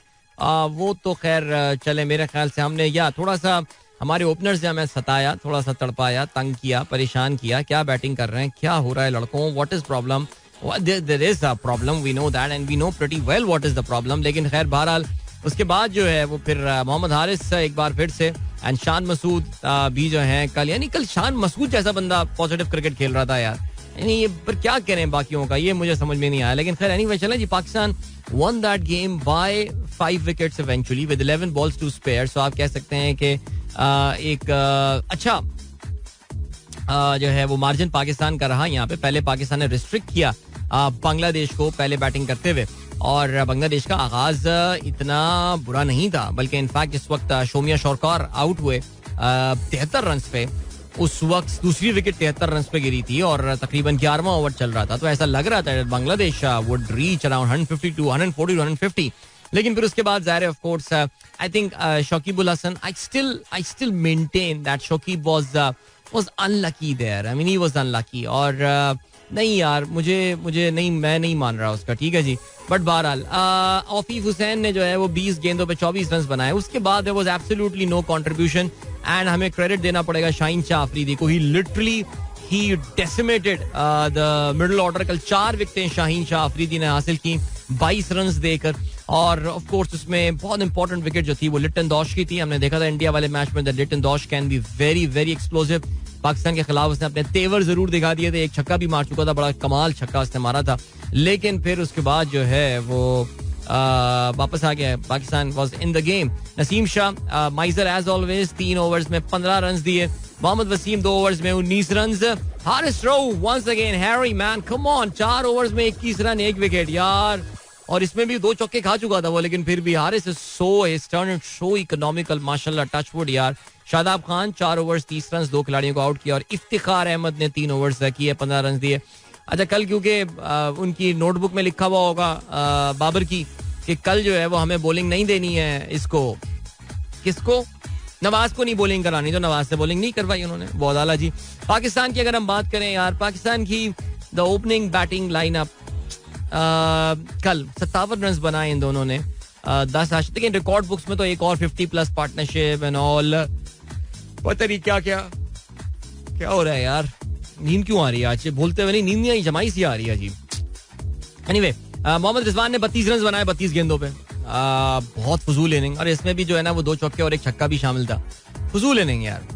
S1: वो तो खैर चले, मेरे ख्याल से हमने या थोड़ा सा हमारे ओपनर्स ने हमें सताया, थोड़ा सा तड़पाया, तंग किया, परेशान किया। क्या बैटिंग कर रहे हैं, क्या हो रहा है लड़कों, what is problem? There is a problem, we know that and we know pretty well what is the problem. लेकिन खैर बहरहाल उसके बाद जो है वो फिर मोहम्मद हारिस एक बार फिर से एंड शान मसूद भी जो है कल, यानी कल शान मसूद जैसा बंदा पॉजिटिव क्रिकेट खेल रहा था यार, यानी ये पर क्या करें बाकियों का, ये मुझे समझ में नहीं आया। लेकिन खैर एनीवे चलें जी, Pakistan won that game by 5 wickets eventually with 11 balls to spare. So आप कह सकते हैं कि एक अच्छा जो है वो मार्जिन पाकिस्तान का रहा यहाँ पे। पहले पाकिस्तान ने रिस्ट्रिक्ट किया बांग्लादेश को पहले बैटिंग करते हुए, और बांग्लादेश का आगाज इतना बुरा नहीं था, बल्कि इनफैक्ट इस वक्त शोमिया शौरकार आउट हुए 73 रन पे, उस वक्त दूसरी विकेट 73 रन पे गिरी थी और तकरीबन 11वां ओवर चल रहा था, तो ऐसा लग रहा था बांग्लादेश वुड रीच अराउंड 152, 140, 150. लेकिन फिर उसके बाद ज़ाहिर है of course I think Shakibul Hasan, I still maintain that Shakib was unlucky there. I mean he was unlucky. और नहीं यार, मुझे नहीं, मैं नहीं मान रहा उसका, ठीक है जी. बट बहरहाल आफिफ हुसैन ने जो है वो 20 गेंदों पे 24 रन बनाए. उसके बाद there was absolutely no contribution. And हमें क्रेडिट देना पड़ेगा शाहीन शाह अफरीदी को. He literally he decimated the middle order. कल 4 विकेटें शाहीन शाह अफरीदी ने हासिल की 22 रन देकर. और ऑफ कोर्स उसमें बहुत इंपॉर्टेंट विकेट जो थी वो लिटन दौश की थी. हमने देखा था इंडिया वाले मैच में Litton Das can be very very explosive. Pakistan के खिलाफ उसने अपने तेवर जरूर दिखा दिए थे. एक छक्का भी मार चुका था, बड़ा कमाल छक्का उसने मारा था. लेकिन फिर उसके बाद जो है वो वापस आ गया. Pakistan was in the game. Naseem Shah miser as always 3 overs में 15 रन दिए. मोहम्मद वसीम 2 ओवर्स में 19 run. Haris Rauf once again Harry man, come on, 4 overs में 21 रन, 1 विकेट यार. और इसमें भी 2 चौके खा चुका था वो, लेकिन फिर भी हारिस इज सो इकोनॉमिकल माशाल्लाह, टचवुड यार. शादाब खान 4 ओवर्स 30 रन, 2 खिलाड़ियों को आउट किया. और इफ्तिखार अहमद ने 3 ओवर्स किए, 15 रन दिए. अच्छा, कल क्योंकि उनकी नोटबुक में लिखा हुआ होगा बाबर की कि कल जो है वो हमें बॉलिंग नहीं देनी है. इसको किसको, नवाज को नहीं बॉलिंग करानी, तो नवाज से बॉलिंग नहीं करवाई उन्होंने. बहुत आला जी. पाकिस्तान की अगर हम बात करें यार, पाकिस्तान की द ओपनिंग बैटिंग लाइनअप कल 57 रन बनाए इन दोनों ने. 10 आज, लेकिन रिकॉर्ड बुक्स में तो एक और 50+ पार्टनरशिप एंड ऑल. पता नहीं क्या क्या क्या हो रहा है यार. नींद क्यों आ रही है आज, बोलते हुए नहीं नींद नहीं आई, जमाई सी आ रही है जी. एनीवे, मोहम्मद रिजवान ने 32 रन बनाए 32 गेंदों पे. बहुत फजूल इनिंग. और इसमें भी जो है ना वो 2 चौके और 1 छक्का भी शामिल था. फजूल इनिंग यार.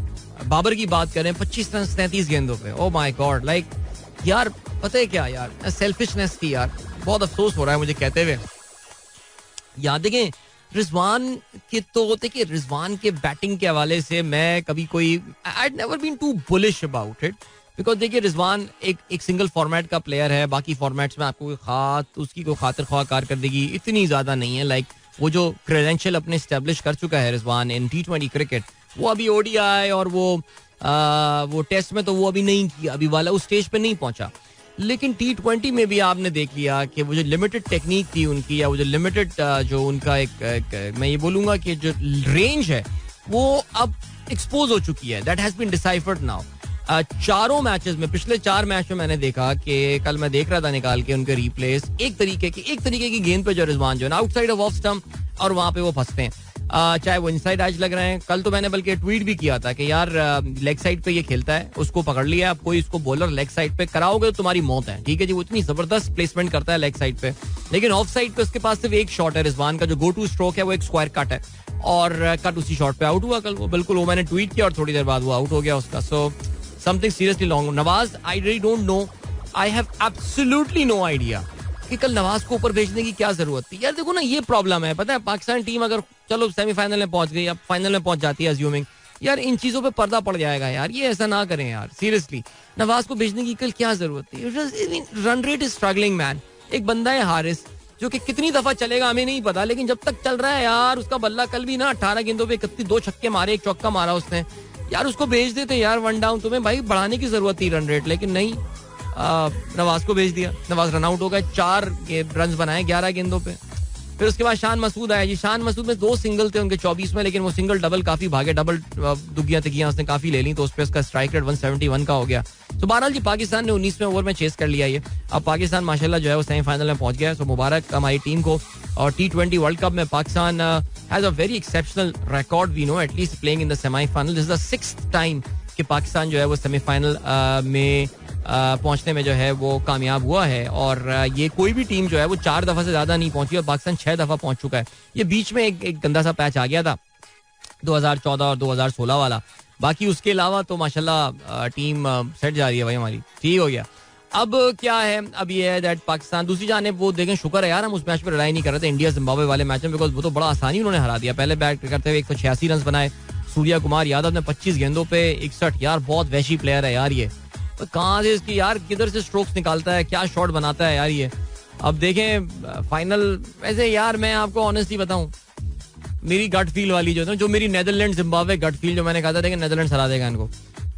S1: बाबर की बात करें, 25 रन 33 गेंदों पे. ओ माय गॉड, लाइक यार पता है क्या यार, सेल्फिशनेस थी यार. बहुत अफसोस हो रहा है मुझे कहते हुए. याद देखें रिजवान के, तो देखिए रिजवान के बैटिंग के हवाले से मैं कभी कोई I had never been too bullish about it. Because देखिए रिजवान एक सिंगल फॉर्मेट का प्लेयर है. बाकी फॉर्मेट्स में आपको उसकी कोई खातिर ख्वाह कारकर्दगी इतनी ज्यादा नहीं है. लाइक वो जो क्रेडेंशियल अपने स्टैब्लिश कर चुका है रिजवान इन T20 क्रिकेट, वो अभी ODI और वो टेस्ट में तो वो अभी नहीं किया, अभी वाला उस स्टेज पे नहीं पहुंचा. लेकिन T20 में भी आपने देख लिया कि वो जो लिमिटेड टेक्निक थी उनकी, या वो जो लिमिटेड जो उनका एक मैं ये बोलूंगा कि जो रेंज है वो अब एक्सपोज हो चुकी है. That has been deciphered now. 4 matches में, पिछले 4 मैच में मैंने देखा कि कल मैं देख रहा था निकाल के उनके रिप्लेस, एक तरीके की गेंद पे जो रिजवान जो है ना आउटसाइड ऑफ स्टंप, और वहां पे वो फंसते हैं. चाहे वो इनसाइड एज लग रहे हैं. कल तो मैंने बल्कि ट्वीट भी किया था कि यार लेग साइड पे ये खेलता है, उसको पकड़ लिया. आप कोई इसको बॉलर लेग साइड पे कराओगे तो तुम्हारी मौत है, ठीक है जी. वो इतनी जबरदस्त प्लेसमेंट करता है लेग साइड पे. लेकिन ऑफ साइड पे उसके पास सिर्फ एक शॉट है. रिजवान का जो गो टू स्ट्रोक है वो एक स्क्वायर कट है, और कट उसी शॉट पे आउट हुआ कल वो. बिल्कुल, वो मैंने ट्वीट किया और थोड़ी देर बाद वो आउट हो गया उसका. So something seriously long. Nawaz, I really don't know, I have absolutely no idea कि कल नवाज को ऊपर भेजने की क्या जरूरत थी. यार देखो ना, ये प्रॉब्लम है. पता है पाकिस्तान टीम अगर चलो सेमीफाइनल में पहुंच गई, अब फाइनल में पहुंच जाती है अज्यूमिंग, यार इन चीजों पे पर्दा पड़ जाएगा यार. ये ऐसा ना करें यार, सीरियसली. नवाज को भेजने की कल क्या जरूरत थी. Run rate is struggling man. एक बंदा है हारिस जो कि कितनी दफा चलेगा हमें नहीं पता, लेकिन जब तक चल रहा है यार उसका बल्ला. कल भी ना 18 गेंदों पे 2 छक्के मारे, 1 चौका मारा उसने. यार उसको भेज देते यार 1 डाउन. तुम्हें भाई बढ़ाने की जरूरत थी रन रेट, लेकिन नहीं. नवाज को भेज दिया. नवाज रन आउट हो गए. 4 रन बनाए 11 गेंदों पे. फिर उसके बाद शान मसूद आया जी. शान मसूद में 2 सिंगल थे उनके 24 में, लेकिन वो सिंगल डबल काफी भागे. डबल दुगियां तिगियां उसने काफी ले ली, तो उस पर उसका स्ट्राइक रेट 171 का हो गया. तो बहरहाल जी पाकिस्तान ने 19वें ओवर में चेस कर लिया ये. अब पाकिस्तान माशाल्लाह जो है वो सेमीफाइनल में पहुंच गया. तो मुबारक हमारी टीम को. और T20 वर्ल्ड कप में Pakistan has a very exceptional record, we know, at least playing in the semifinal. This is the 6th time कि पाकिस्तान जो है वो सेमीफाइनल में पहुंचने में जो है वो कामयाब हुआ है. और ये कोई भी टीम जो है वो 4 दफा से ज्यादा नहीं पहुंची, और पाकिस्तान 6 दफा पहुंच चुका है. ये बीच में एक गंदा सा पैच आ गया था 2014 और 2016 वाला. बाकी उसके अलावा तो माशाल्लाह टीम सेट जा रही है भाई हमारी. ठीक हो गया. अब क्या है, अब ये है दैट पाकिस्तान दूसरी जानिब वो देखें, शुक्र है यार हम उस मैच पर लड़ाई नहीं कर रहे थे इंडिया जिम्बाब्वे वाले मैच में, बिकॉज वो तो बड़ा आसानी उन्होंने हरा दिया. पहले बैट करते हुए 186 रन बनाए. सूर्या कुमार यादव ने 25 गेंदों पे 61. यार बहुत वैशी प्लेयर है यार ये. तो कहाँ से इसकी यार किधर से स्ट्रोक्स निकालता है, क्या शॉट बनाता है यार ये. अब देखें फाइनल. वैसे यार मैं आपको ऑनेस्टली बताऊं, मेरी गट फील वाली जो मेरी नेदरलैंड जिम्बाब्वे गट फील जो मैंने कहा था, देखें नेदरलैंड हरा देगा इनको.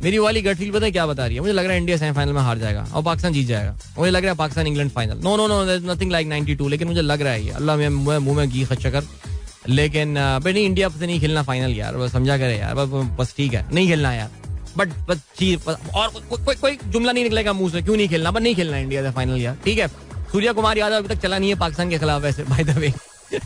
S1: मेरी वाली गट फील पता है क्या बता रही है, मुझे लग रहा है इंडिया सेमीफाइनल में हार जाएगा और पाकिस्तान जीत जाएगा. मुझे लग रहा है Pakistan England final. No no no, nothing like 92, लेकिन मुझे लग रहा है ये, अल्लाह में मुंह में घी खच्चा कर. लेकिन भाई नहीं, इंडिया से नहीं खेलना फाइनल यार, बस समझा करे यार, बस ठीक है, नहीं खेलना यार. बट और कोई जुमला नहीं निकलेगा मुंह से, क्यों नहीं खेलना, बट नहीं खेलना इंडिया से फाइनल यार, ठीक है. सूर्या कुमार यादव अभी तक चला नहीं है पाकिस्तान के खिलाफ वैसे बाय द वे,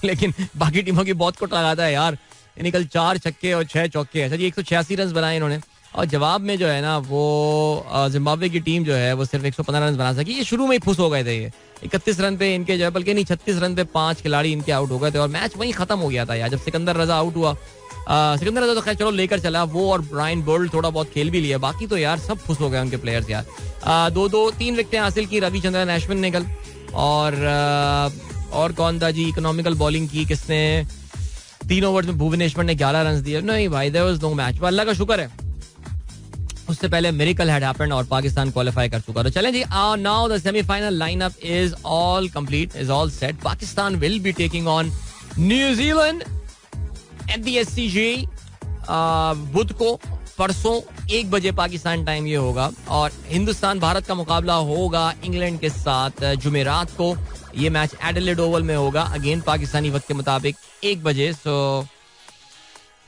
S1: लेकिन बाकी टीमों की बहुत कुट लगाता है यार. यानी कल 4 छक्के और 6 चौके है. 186 रन बनाए इन्होंने, और जवाब में जो है ना वो जिम्बाब्वे की टीम जो है वो सिर्फ 115 रन बना सकी. ये शुरू में ही फुस हो गए थे. ये 31 रन पे इनके जो है, बल्कि नहीं 36 रन पे 5 खिलाड़ी इनके आउट हो गए थे और मैच वहीं खत्म हो गया था यार. जब सिकंदर रजा आउट हुआ, सिकंदर रजा तो खैर चलो लेकर चला वो, और ब्रायन बोल्ट थोड़ा बहुत खेल भी लिया, बाकी तो यार सब फुस हो गए उनके प्लेयर्स यार. 3 विकेटें हासिल की रविचंद्रन अश्विन ने कल, और कौन था जी, इकोनॉमिकल बॉलिंग की किसने, 3 ओवर्स में भुवनेश्वर ने 11 रन दिए. नहीं भाई, देयर वाज नो मैच, अल्लाह का शुक्र है उससे पहले मिरेकल हैड हैपेंड और पाकिस्तान क्वालिफाई कर चुका. तो चलें जी, now the semifinal lineup is all complete, is all set. Pakistan will be taking on New Zealand at the SCG बुध को, परसों 1 बजे पाकिस्तान टाइम ये होगा. और हिंदुस्तान भारत का मुकाबला होगा इंग्लैंड के साथ जुमेरात को. ये मैच एडिलेड ओवल में होगा, अगेन पाकिस्तानी वक्त के मुताबिक 1 बजे. सो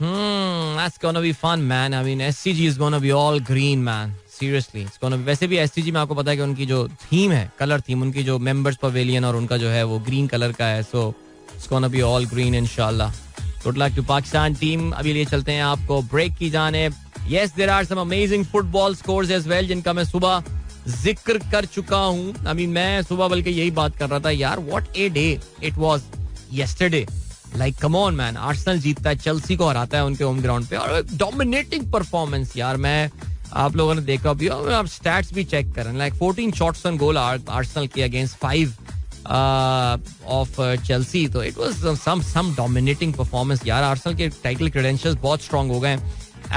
S1: that's gonna be fun man. I mean SCG is gonna be all green man. Seriously, it's gonna be, वैसे भी SCG में आपको पता है कि उनकी जो थीम है, कलर थीम, उनकी जो मेंबर्स पवेलियन और उनका जो है वो ग्रीन कलर का है. So it's gonna be all green इंशाल्लाह. Good luck to Pakistan team. अभी लिए चलते हैं आपको ब्रेक की जानिब. Yes, there are some amazing football scores as well, जिनका मैं सुबह जिक्र कर चुका हूँ. I mean मैं सुबह बल्कि यही बात कर रहा था यार, what a day it was yesterday. Like come on man, Arsenal जीतता है, चेल्सी को हराता है उनके होम ग्राउंड पे, और डोमिनेटिंग परफॉर्मेंस यार. मैं, आप लोगों ने देखा भी, आप स्टैट्स भी चेक करें, like 14 shots on goal Arsenal के अगेंस्ट 5 ऑफ चेल्सी. तो it was some dominating performance यार. आर्सेनल के टाइटल क्रेडेंशियल्स बहुत स्ट्रांग हो गए.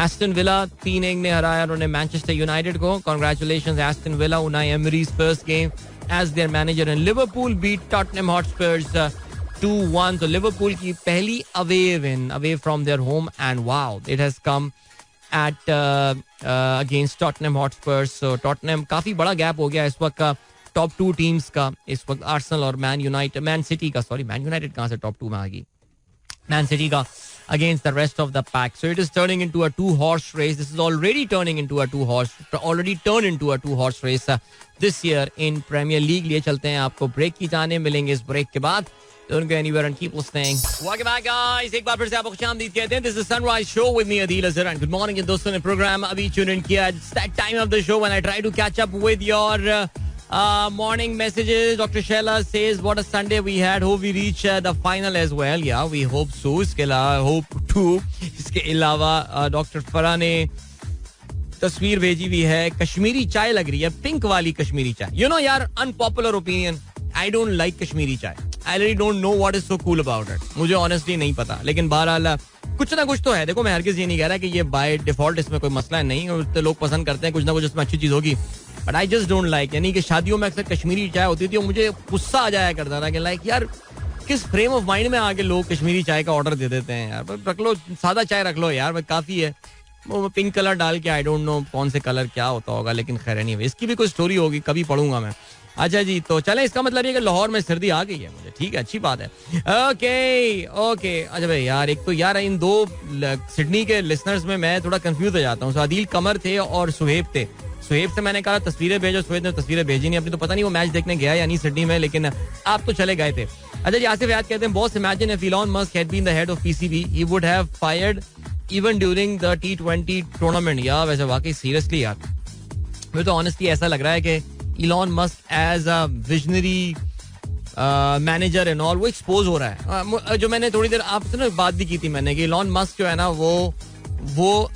S1: एस्टन विला 3-1 ने हराया उन्होंने मैनचेस्टर यूनाइटेड को. Congratulations Aston Villa, Unai Emery's first game as their manager. And Liverpool beat Tottenham Hotspurs 2-1. तो लिवरपूल की पहली away win away from their home, and wow, it has come eight against Tottenham Hotspurs. So Tottenham, काफी बड़ा gap हो गया इस वक्त का टॉप 2 टीम्स का. इस वक्त आर्सेनल और मैन सिटी कहां से टॉप 2 में आ गई, मैन सिटी का against the rest of the pack. So it is turning into a 2-horse race. This is already turning into a 2-horse race this year in Premier League. लिए चलते हैं आपको break की जाने, मिलेंगे इस ब्रेक के बाद. Don't go anywhere and keep listening. Welcome back guys. एक बार फिर से आपको खुशामदीद कहते हैं. This is Sunrise Show with me Adil Azhar, and good morning. दोस्तों ने प्रोग्राम अभी tune in किया. It's that time of the show when I try to catch up with your morning messages. Dr. Sheila says what a Sunday we had. Hope we reach the final as well. Yeah, we hope so. इसके अलावा hope too. इसके अलावा doctor फरा ने तस्वीर भेजी हुई है. कश्मीरी चाय लग रही है, पिंक वाली कश्मीरी चाय. You know यार, unpopular opinion, I don't like Kashmiri चाय. I really don't know what is so cool about it. मुझे honestly नहीं पता, लेकिन बहरहाल कुछ ना कुछ तो है. देखो मैं हरगिज़ ये नहीं कह रहा कि ये बाय डिफॉल्ट इसमें कोई मसला है, नहीं. लोग पसंद करते हैं, कुछ ना कुछ इसमें अच्छी चीज होगी, but I just don't like. यानी कि शादियों में अक्सर कश्मीरी चाय होती थी और मुझे गुस्सा आ जाया करता था कि लाइक यार, किस फ्रेम ऑफ माइंड में आके लोग कश्मीरी चाय का ऑर्डर दे देते हैं यार. रख लो, सादा चाय रख लो यार, काफी है. वो पिंक कलर डाल के, आई डोंट नो कौन से कलर क्या होता होगा, लेकिन खैर नहीं, इसकी भी कोई स्टोरी होगी, कभी पढ़ूंगा मैं. अच्छा जी, तो चले, इसका मतलब ये कि लाहौर में सर्दी आ गई है मुझे. ठीक है, अच्छी बात है. ओके. अच्छा भाई यार, एक तो यार इन 2 सिडनी के लिसनर्स में मैं थोड़ा कंफ्यूज हो जाता हूँ. आदिल कमर थे और सुहेब थे. सुहेब से मैंने कहा तस्वीरें भेजो, सुहेब ने तस्वीरें भेजी नहीं अपनी. तो पता नहीं वो मैच देखने गया या नहीं सिडनी में, लेकिन आप तो चले गए थे. अच्छा जी, आसिफ याद कहते हैं, boss imagine if Elon Musk had been the head of PCB, he would have fired even during the T20 tournament. या वैसे वाकई सीरियसली यार, मुझे तो ऑनेस्टली ऐसा लग रहा है कि Elon Musk as a visionary manager and all वो एक्सपोज हो रहा है. जो मैंने थोड़ी देर आपसे ना बात भी की थी मैंने, कि इलॉन मस्क जो है ना वो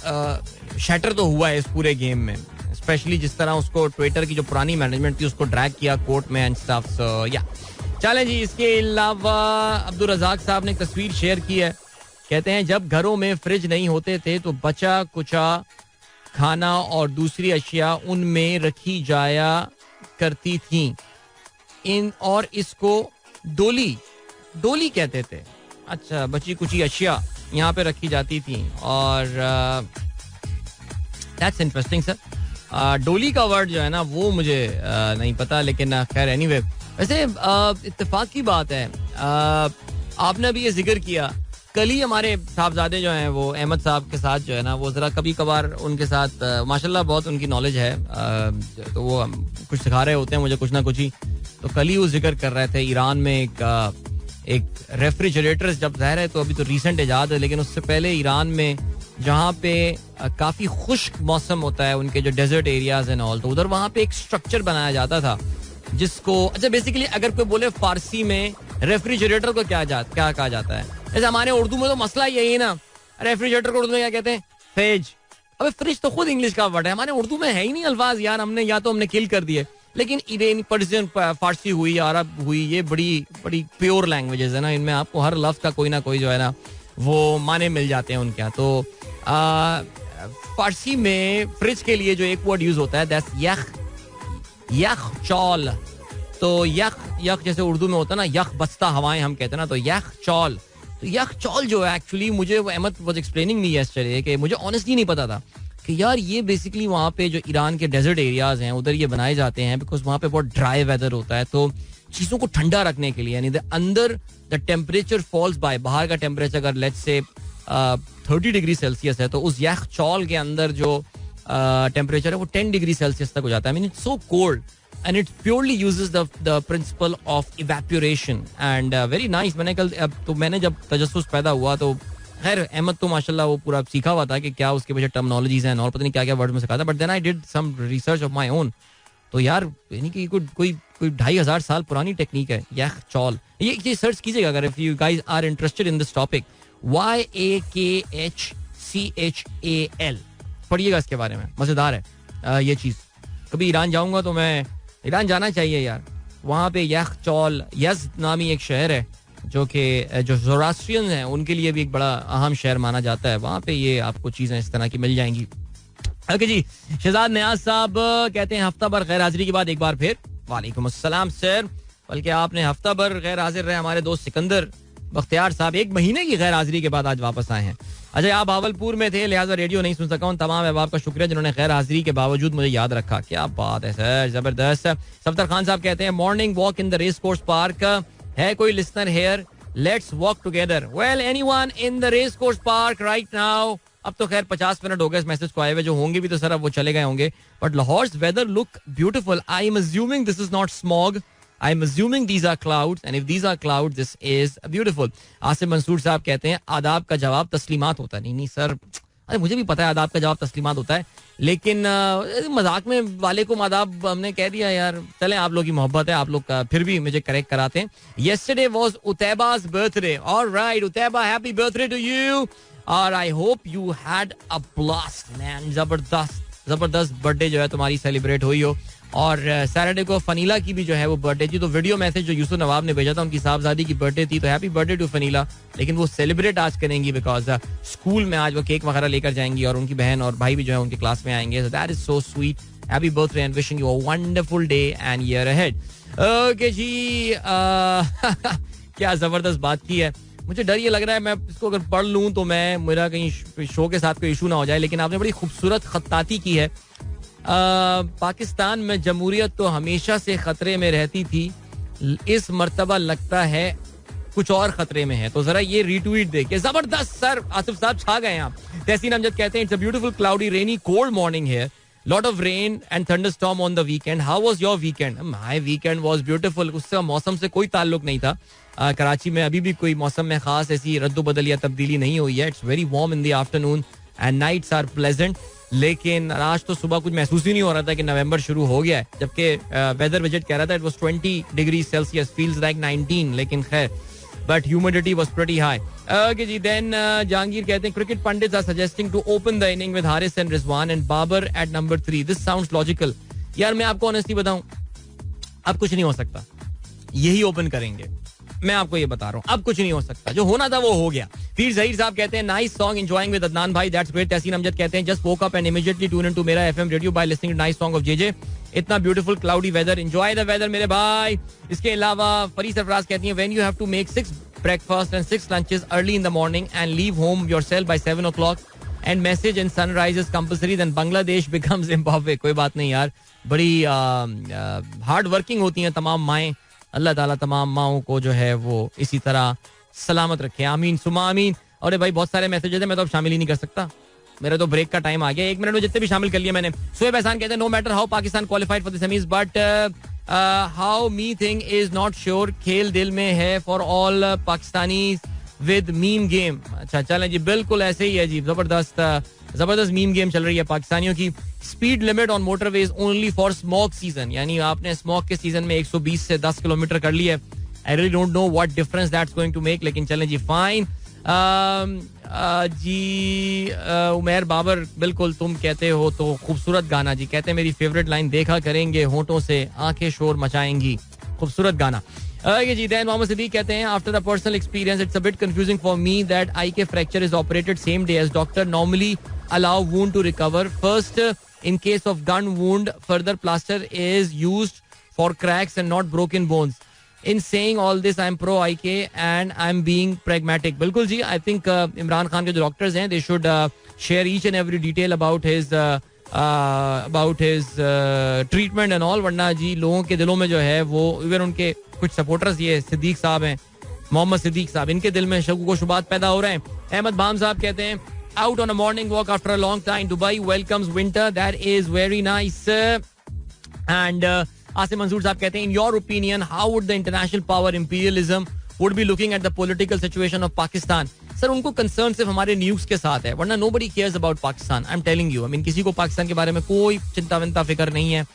S1: शैटर तो हुआ है इस पूरे गेम में, स्पेशली जिस तरह उसको ट्विटर की जो पुरानी मैनेजमेंट थी उसको ड्रैग किया कोर्ट में एंड स्टफ. सो या चलें जी. इसके अलावा अब्दुल रजाक साहब ने एक तस्वीर शेयर की है. कहते हैं जब घरों में फ्रिज नहीं होते थे तो बचा कुचा खाना और दूसरी अशिया उनमें रखी जाया करती थी, और इसको डोली कहते थे. अच्छा, बची कुची अशिया यहाँ पे रखी जाती थी. और दैट्स इंटरेस्टिंग सर. डोली का वर्ड जो है ना वो मुझे नहीं पता, लेकिन खैर एनीवे. वैसे इत्तेफाक की बात है, आपने अभी ये जिक्र किया, कल ही हमारे साहबजादे जो हैं वो अहमद साहब के साथ जो है ना वो ज़रा कभी कभार उनके साथ माशाल्लाह बहुत उनकी नॉलेज है, तो वो कुछ सिखा रहे होते हैं मुझे कुछ ना कुछ ही. तो कल ही वो जिक्र कर रहे थे ईरान में एक रेफ्रिजरेटर, जब ज़ाहिर है तो अभी तो रिसेंट इजाद है, लेकिन उससे पहले ईरान में जहाँ पे काफ़ी खुश्क मौसम होता है, उनके जो डेजर्ट एरियाज एंड ऑल, तो उधर वहाँ पे एक स्ट्रक्चर बनाया जाता था जिसको, अच्छा बेसिकली अगर कोई बोले फारसी में रेफ्रिजरेटर को क्या कहा जाता है, जैसे हमारे उर्दू में तो मसला यही है ना, रेफ्रिजरेटर को उर्दू में क्या कहते हैं, फ्रिज. अबे फ्रिज तो खुद इंग्लिश का वर्ड है, हमारे उर्दू में है ही नहीं अल्फाज यार, हमने या तो हमने किल कर दिए. लेकिन ईरानी, पर्शियन, फारसी हुई, अरब हुई, ये बड़ी बड़ी प्योर लैंग्वेजेस है ना, इनमें आपको हर लफ्ज का कोई ना कोई जो है ना वो माने मिल जाते हैं उनके यहाँ. तो फारसी में फ्रिज के लिए जो एक वर्ड यूज होता है दैट्स यख चौल. तो यख जैसे उर्दू में होता है ना, यख बस्ता हवाएं हम कहते हैं ना, तो यख चौल. तो यख चौल जो है एक्चुअली, मुझे वो Ahmed was explaining me yesterday कि मुझे ऑनेस्टली नहीं पता था कि यार ये बेसिकली वहाँ पे जो ईरान के डेजर्ट एरियाज हैं उधर ये बनाए जाते हैं, बिकॉज वहाँ पे बहुत ड्राई वेदर होता है. तो चीज़ों को ठंडा रखने के लिए, यानी अंदर द टेम्परेचर फॉल्स बाय, बाहर का टेम्परेचर अगर लेट्स से 30 डिग्री सेल्सियस है तो उस यख चौल के अंदर जो टेम्परेचर है वो 10 डिग्री सेल्सियस तक हो जाता है. I mean it's so cold and it purely uses the principle of evaporation and very nice. मैंने जब तजस्सुस पैदा हुआ तो खैर अहमद तो माशाल्लाह वो पूरा सीखा हुआ था कि क्या उसके पीछे टर्मिनोलॉजीज हैं और पता नहीं क्या क्या वर्ड में सिखाता, but then I did some research of my own. तो यार यानी कि कोई 2500 साल पुरानी टेक्निक है यख चौल. ये सर्च कीजिएगा अगर if you guys are interested in this topic, YAKHCHAL, पढ़िएगा इसके बारे में, मजेदार है ये चीज. कभी ईरान जाऊंगा तो मैं, ईरान जाना चाहिए यार, वहाँ पे यख चौल, यज़्द नामी एक शहर है जो कि जो ज़ोरास्ट्रियन हैं उनके लिए भी एक बड़ा अहम शहर माना जाता है. वहाँ पे ये आपको चीज़ें इस तरह की मिल जाएंगी. ओके जी, शहजाद नियाज साहब कहते हैं हफ्ता भर गैर हाजिरी के बाद एक बार फिर वालेकुम अस्सलाम सर. बल्कि आपने हफ्ता भर गैर हाजिर रहे. हमारे दोस्त सिकंदर बख्तियार साहब 1 महीने की गैर हाजिरी के बाद आज वापस आए हैं. अच्छा, आप भावलपुर में थे लिहाजा रेडियो नहीं सुन सका हूँ. तमाम अहबाब का शुक्रिया जिन्होंने गैर हाजिरी के बावजूद मुझे याद रखा. क्या बात है सर, जबरदस्त. सफदर खान साहब कहते हैं morning walk in the race course park. है कोई listener here? Let's walk together. Well, anyone in the race course park right now? अब तो खैर 50 मिनट हो गए इस मैसेज को आए हुए, जो होंगे भी तो सर अब वो चले गए होंगे. But Lahore weather look beautiful. I am assuming this is not smog. I'm assuming these are clouds, and if these are clouds, this is beautiful. Asif Mansoor sahab कहते हैं आदाब का जवाब तस्लीमात होता है. नहीं सर, अरे मुझे भी पता है आदाब का जवाब तस्लीमात होता है, लेकिन मजाक में वालेकुम आदाब हमने कह दिया यार. चलें, आप लोग की मोहब्बत है, आप लोग फिर भी मुझे करेक्ट कराते हैं. Yesterday was Utaiba's birthday. All right, Utaiba, happy birthday to you. और I hope you had a blast, man. जबरदस्त बर्थडे जो है तुम्हारी सेलिब्रेट हुई हो. और सैटरडे को फनीला की भी जो है वो बर्थडे थी. तो वीडियो मैसेज जो यूसुफ नवाब ने भेजा था, उनकी साहबजादी की बर्थडे थी, तो हैप्पी बर्थडे टू फनीला. लेकिन वो सेलिब्रेट आज करेंगी बिकॉज स्कूल में आज वो केक वगैरह लेकर जाएंगी और उनकी बहन और भाई भी जो है उनकी क्लास में आएंगे. So that is so sweet. Happy birthday and wishing you a wonderful day and year ahead. Okay जी, क्या जबरदस्त बात की है. मुझे डर ये लग रहा है मैं इसको अगर पढ़ लूँ तो मैं, मेरा कहीं शो के साथ कोई इशू ना हो जाए. लेकिन आपने बड़ी खूबसूरत खत्ताती की है. पाकिस्तान में जमहूरियत तो हमेशा से खतरे में रहती थी, इस मर्तबा लगता है कुछ और खतरे में है. तो जरा ये रीट्वीट देखिए. जबरदस्त सर, आसिफ साहब छा गए हैं आप. तहसीन अमजद कहते हैं it's a beautiful cloudy rainy cold morning here. Lot of rain and thunderstorm on the weekend. How was your weekend? My weekend was beautiful. उससे मौसम से कोई ताल्लुक नहीं था. कराची में अभी भी कोई मौसम में खास ऐसी रद्दोबदल या तब्दीली नहीं हुई है. It's very warm in the afternoon and nights are pleasant. लेकिन आज तो सुबह कुछ महसूस ही नहीं हो रहा था कि नवंबर शुरू हो गया है, जबकि वेदर विजिट कह रहा था it was 20 degree Celsius, feels like 19. लेकिन खैर, but humidity was pretty high. Okay जी, देन जहांगीर कहते हैं cricket pundits are suggesting to open the inning with Haris and Rizwan and Babar at number 3. This sounds logical. यार मैं आपको ऑनेस्टली बताऊं, अब कुछ नहीं हो सकता, यही ओपन करेंगे. मैं आपको ये बता रहा हूँ, अब कुछ नहीं हो सकता. जो होना था वो हो गया. फिर जहीर साहब कहते हैं nice song enjoying with Adnan भाई, दैट्स ग्रेट. तहसीन अमजद कहते हैं just woke up and immediately tune into Mera FM radio by listening to nice song of JJ. इतना beautiful cloudy weather, enjoy the weather मेरे भाई. इसके अलावा फरी सरफराज कहती हैं when you have to make 6 breakfast and 6 lunches early in the morning and leave home yourself by 7 o'clock and message and sunrise is compulsory then Bangladesh becomes Zimbabwe. कोई बात नहीं यार, बड़ी हार्ड वर्किंग होती हैं तमाम माएँ. अल्लाह ताला तमाम माओं को जो है वो इसी तरह सलामत रखे. आमीन सुमा आमीन. अरे भाई बहुत सारे मैसेजेस हैं, मैं तो अब शामिल ही नहीं कर सकता. मेरा तो ब्रेक का टाइम आ गया. 1 मिनट में जितने भी शामिल कर लिए मैंने. शोएब एहसान कहते हैं no matter how Pakistan qualified for the semis but how me think is not sure. खेल दिल में है for all Pakistani with meme game. अच्छा चलें जी, बिल्कुल ऐसे ही है जी. जबरदस्त मीम गेम चल रही है पाकिस्तानियों की. Speed limit on motorways only for smoke season, यानी आपने स्मोक के सीजन में 120 से 10 किलोमीटर कर लिया है. I really don't know what difference that's going to make, लेकिन चलें जी फाइन. जी उमेर बाबर, बिल्कुल तुम कहते हो तो खूबसूरत गाना जी. कहते हैं मेरी फेवरेट लाइन, देखा करेंगे होठों से आंखें शोर मचाएंगी. खूबसूरत गाना. ये जी दैन मोहम्मद सिद्दीक कहते हैं after the personal experience it's a bit confusing for me that I के fracture is operated same day as doctor normally allow wound to recover. First in case of gun wound further plaster is used for cracks and not broken bones. In saying all this I am pro IK and I am being pragmatic. बिल्कुल जी, I think Imran Khan के जो doctors हैं they should share each and every detail about his treatment and all. वरना जी लोगों के दिलों में जो है वो इवन उनके कुछ सपोर्टर्स, ये सिद्दीक साहब हैं, मोहम्मद सिद्दीक साहब, इनके दिल में शक व शुबात पैदा हो रहे हैं. अहमद बाम साहब कहते हैं out on a morning walk after a long time. Dubai welcomes winter. That is very nice. And Asim Mansoor साहब कहते हैं in your opinion how would the international power imperialism would be looking at the political situation of Pakistan? Sir उनको concern सिर्फ हमारे news के साथ है, वरना nobody cares about Pakistan. I'm telling you. I mean किसी को पाकिस्तान के बारे में कोई चिंता विंता फिक्र नहीं है.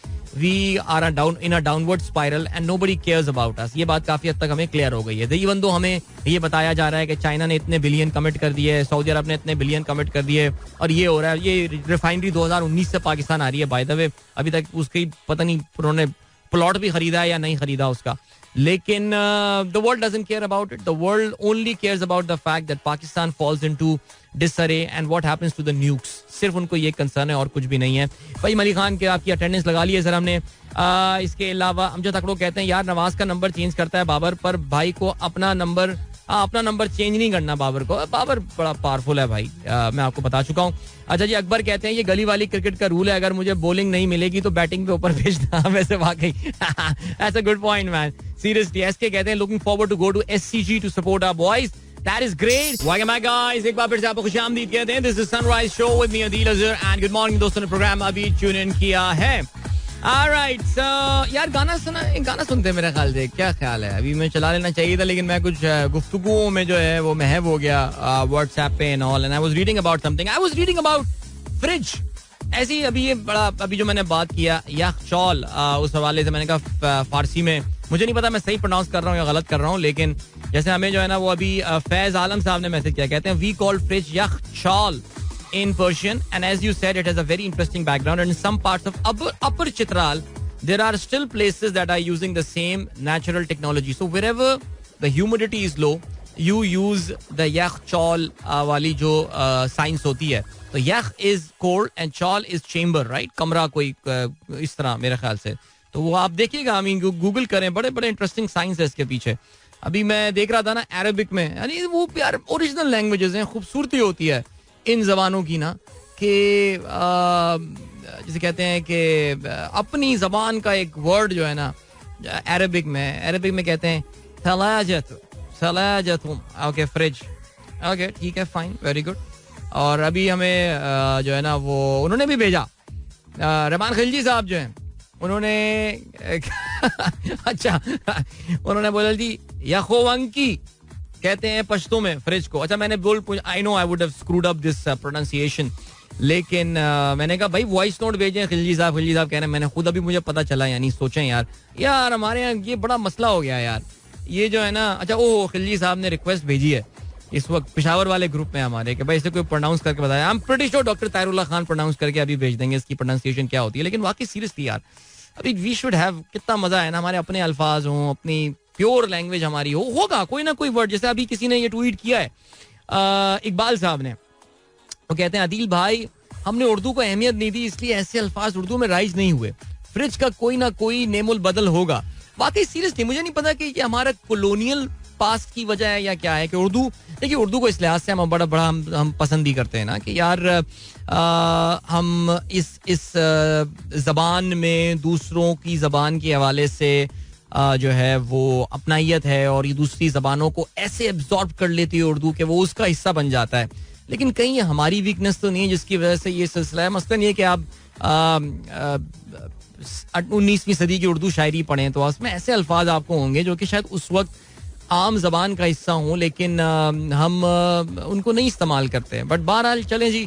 S1: We are in a downward spiral and nobody cares about us. ये बात काफी हद तक हमें क्लियर हो गई है. इवन दो हमें ये बताया जा रहा है कि चाइना ने इतने बिलियन कमिट कर दिए, सऊदी अरब ने इतने बिलियन कमिट कर दिए और ये हो रहा है. ये रिफाइनरी 2019 से पाकिस्तान आ रही है बाय द वे. अभी तक उसकी पता नहीं उन्होंने प्लॉट भी खरीदा है या नहीं खरीदा उसका. लेकिन the world doesn't care about it. The world only cares about the fact that Pakistan falls into disarray and what happens to the nukes. सिर्फ उनको ये कंसर्न है और कुछ भी नहीं है. भाई मलिक खान के आपकी अटेंडेंस लगा ली है सर हमने. इसके अलावा अमजद अकड़ो कहते हैं यार नवाज का नंबर चेंज करता है बाबर, पर भाई को अपना नंबर चेंज नहीं करना बाबर को. बाबर बड़ा पावरफुल है भाई, मैं आपको बता चुका हूँ. अच्छा जी अकबर कहते हैं ये गली वाली क्रिकेट का रूल है, अगर मुझे बॉलिंग नहीं मिलेगी तो बैटिंग पे ऊपर भेजना. वैसे वाकई that's a good point man, seriously. SK कहते हैं looking forward to go to SCG to support our boys. That is great. Welcome back guys. एक बार फिर से आपको खुशामदीद कहते हैं. This is Sunrise Show with me Adil Azhar and good morning दोस्तों ने प्रोग्राम अभी ट्यून इन किया है. Alright, so यार गाना सुनते हैं मेरे ख्याल से. क्या ख्याल है? अभी मैं चला लेना चाहिए था लेकिन मैं कुछ गुफ्तगुओं में जो है वो महव हो गया व्हाट्सएप पे and all and I was reading about something. I was reading about fridge. ऐसी अभी जो मैंने बात किया यखचौल, उस हवाले से मैंने कहा फारसी में, मुझे नहीं पता मैं सही प्रोनाउंस कर रहा हूँ या गलत कर रहा हूँ, लेकिन जैसे हमें जो है ना वो अभी फैज आलम साहब ने मैसेज किया, कहते हैं वी कॉल फ्रिज यखचौल in Persian and as you said it has a very interesting background and in some parts of upper Chitral there are still places that are using the same natural technology. So wherever the humidity is low you use the ykhchol वाली जो science होती है. तो यख is cold and chol is chamber, right? कमरा कोई इस तरह मेरे ख्याल से. तो वो आप देखिएगा, आई मीन गूगल करें, बड़े बड़े इंटरेस्टिंग साइंस है इसके पीछे. अभी मैं देख रहा था ना अरबिक में, यानी वो यार ओरिजिनल लैंग्वेजेस हैं, खूबसूरती होती है इन जबानों की ना, कि जिसे कहते हैं कि अपनी जबान का एक वर्ड जो है ना अरबिक में कहते हैं सलाजतुम. ओके फ्रिज, ओके ठीक है फाइन, वेरी गुड. और अभी हमें जो है ना वो उन्होंने भी भेजा, रहमान खिलजी साहब जो हैं उन्होंने अच्छा उन्होंने बोला जी यखोवंकी कहते हैं पश्तो में फ्रिज को. अच्छा मैंने I know I would have screwed up this pronunciation, लेकिन मैंने कहा भाई वॉइस नोट भेजें. खिलजी साहब कह रहे हैं मैंने खुद अभी मुझे पता चला, यानी सोचें यार हमारे यहाँ ये बड़ा मसला हो गया यार, ये जो है ना. अच्छा ओ खिलजी साहब ने रिक्वेस्ट भेजी है इस वक्त पेशावर वाले ग्रुप में हमारे कि भाई इसे कोई प्रोनाउंस करके बताया. I am pretty sure doctor Tarullah Khan pronounce करके अभी भेज देंगे इसकी प्रोनाउंसिएशन क्या होती है. लेकिन वाकई सीरियसली यार अभी वी शुड हैव, कितना मजा है ना हमारे अपने अल्फाज हों, अपनी प्योर लैंग्वेज हमारी होगा कोई ना कोई वर्ड. जैसे अभी किसी ने ये ट्वीट किया है इकबाल साहब ने, वो कहते हैं आदिल भाई हमने उर्दू को अहमियत नहीं दी इसलिए ऐसे अल्फाज उर्दू में राइज नहीं हुए. फ्रिज का कोई ना कोई नेमुल बदल होगा. वाकई सीरियसली मुझे नहीं पता कि ये हमारा कॉलोनियल पास्ट की वजह है या क्या है कि उर्दू देखिए उर्दू को इस लिहाज से हम बड़ा बड़ा हम पसंद भी करते हैं ना कि यार हम इस ज़बान में दूसरों की ज़बान के हवाले से जो है वो अपनाइयत है और ये दूसरी ज़बानों को ऐसे एब्जॉर्ब कर लेती है उर्दू के वो उसका हिस्सा बन जाता है. लेकिन कहीं हमारी वीकनेस तो नहीं है जिसकी वजह से ये सिलसिला है. मसलन ये कि आप 19वीं सदी की उर्दू शायरी पढ़ें तो उसमें ऐसे अल्फाज आपको होंगे जो कि शायद उस वक्त आम जबान का हिस्सा हूँ लेकिन हम उनको नहीं इस्तेमाल करते. बट बहरहाल चलें जी,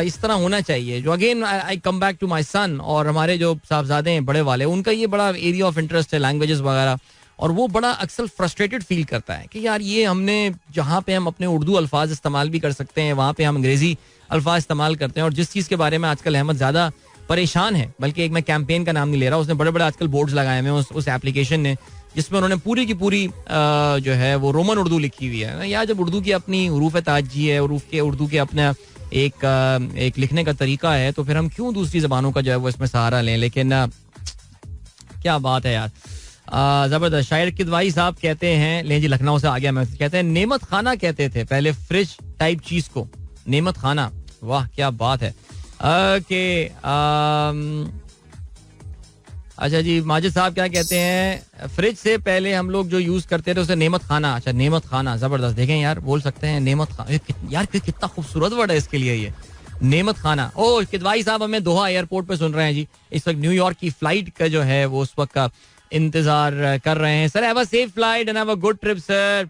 S1: इस तरह होना चाहिए. जो again I come back to my son और हमारे जो साहबजादे हैं बड़े वाले, उनका ये बड़ा एरिया ऑफ इंटरेस्ट है लैंग्वेजेस वगैरह, और वो बड़ा अक्सर फ्रस्ट्रेटेड फील करता है कि यार ये हमने जहाँ पे हम अपने उर्दू अल्फाज इस्तेमाल भी कर सकते हैं वहाँ पे हम अंग्रेजी अल्फाज इस्तेमाल करते हैं. और जिस चीज़ के बारे में आजकल अहमद ज़्यादा परेशान है, बल्कि एक मैं कैंपेन का नाम नहीं ले रहा, उसने बड़े बड़े आजकल बोर्ड्स लगाए हुए हैं उस एप्लीकेशन ने जिसमें उन्होंने पूरी की पूरी जो है वो रोमन उर्दू लिखी हुई है. यार जब उर्दू की अपनी हरूफ ताजी है, उर्दू के अपना एक लिखने का तरीका है, तो फिर हम क्यों दूसरी जबानों का जो है वो इसमें सहारा लें. लेकिन क्या बात है यार, जबरदस्त. शायर किदवाई साहब कहते हैं, ले जी लखनऊ से आ गया मैसेज, कहते हैं नेमत खाना कहते थे पहले फ्रिज टाइप चीज को, नेमत खाना. वाह क्या बात है. ओके अच्छा जी, माजिद साहब क्या कहते हैं, फ्रिज से पहले हम लोग जो यूज करते थे उसे नेमत खाना. अच्छा नेमत खाना, जबरदस्त. देखें यार बोल सकते हैं नेमत खाना. यार कितना खूबसूरत वर्ड है इसके लिए ये नेमत खाना. ओ किदवाई साहब हमें दोहा एयरपोर्ट पे सुन रहे हैं जी. इस वक्त न्यूयॉर्क की फ्लाइट का जो है वो उस वक्त का इंतजार कर रहे हैं. Sir have a safe flight and have a good trip sir.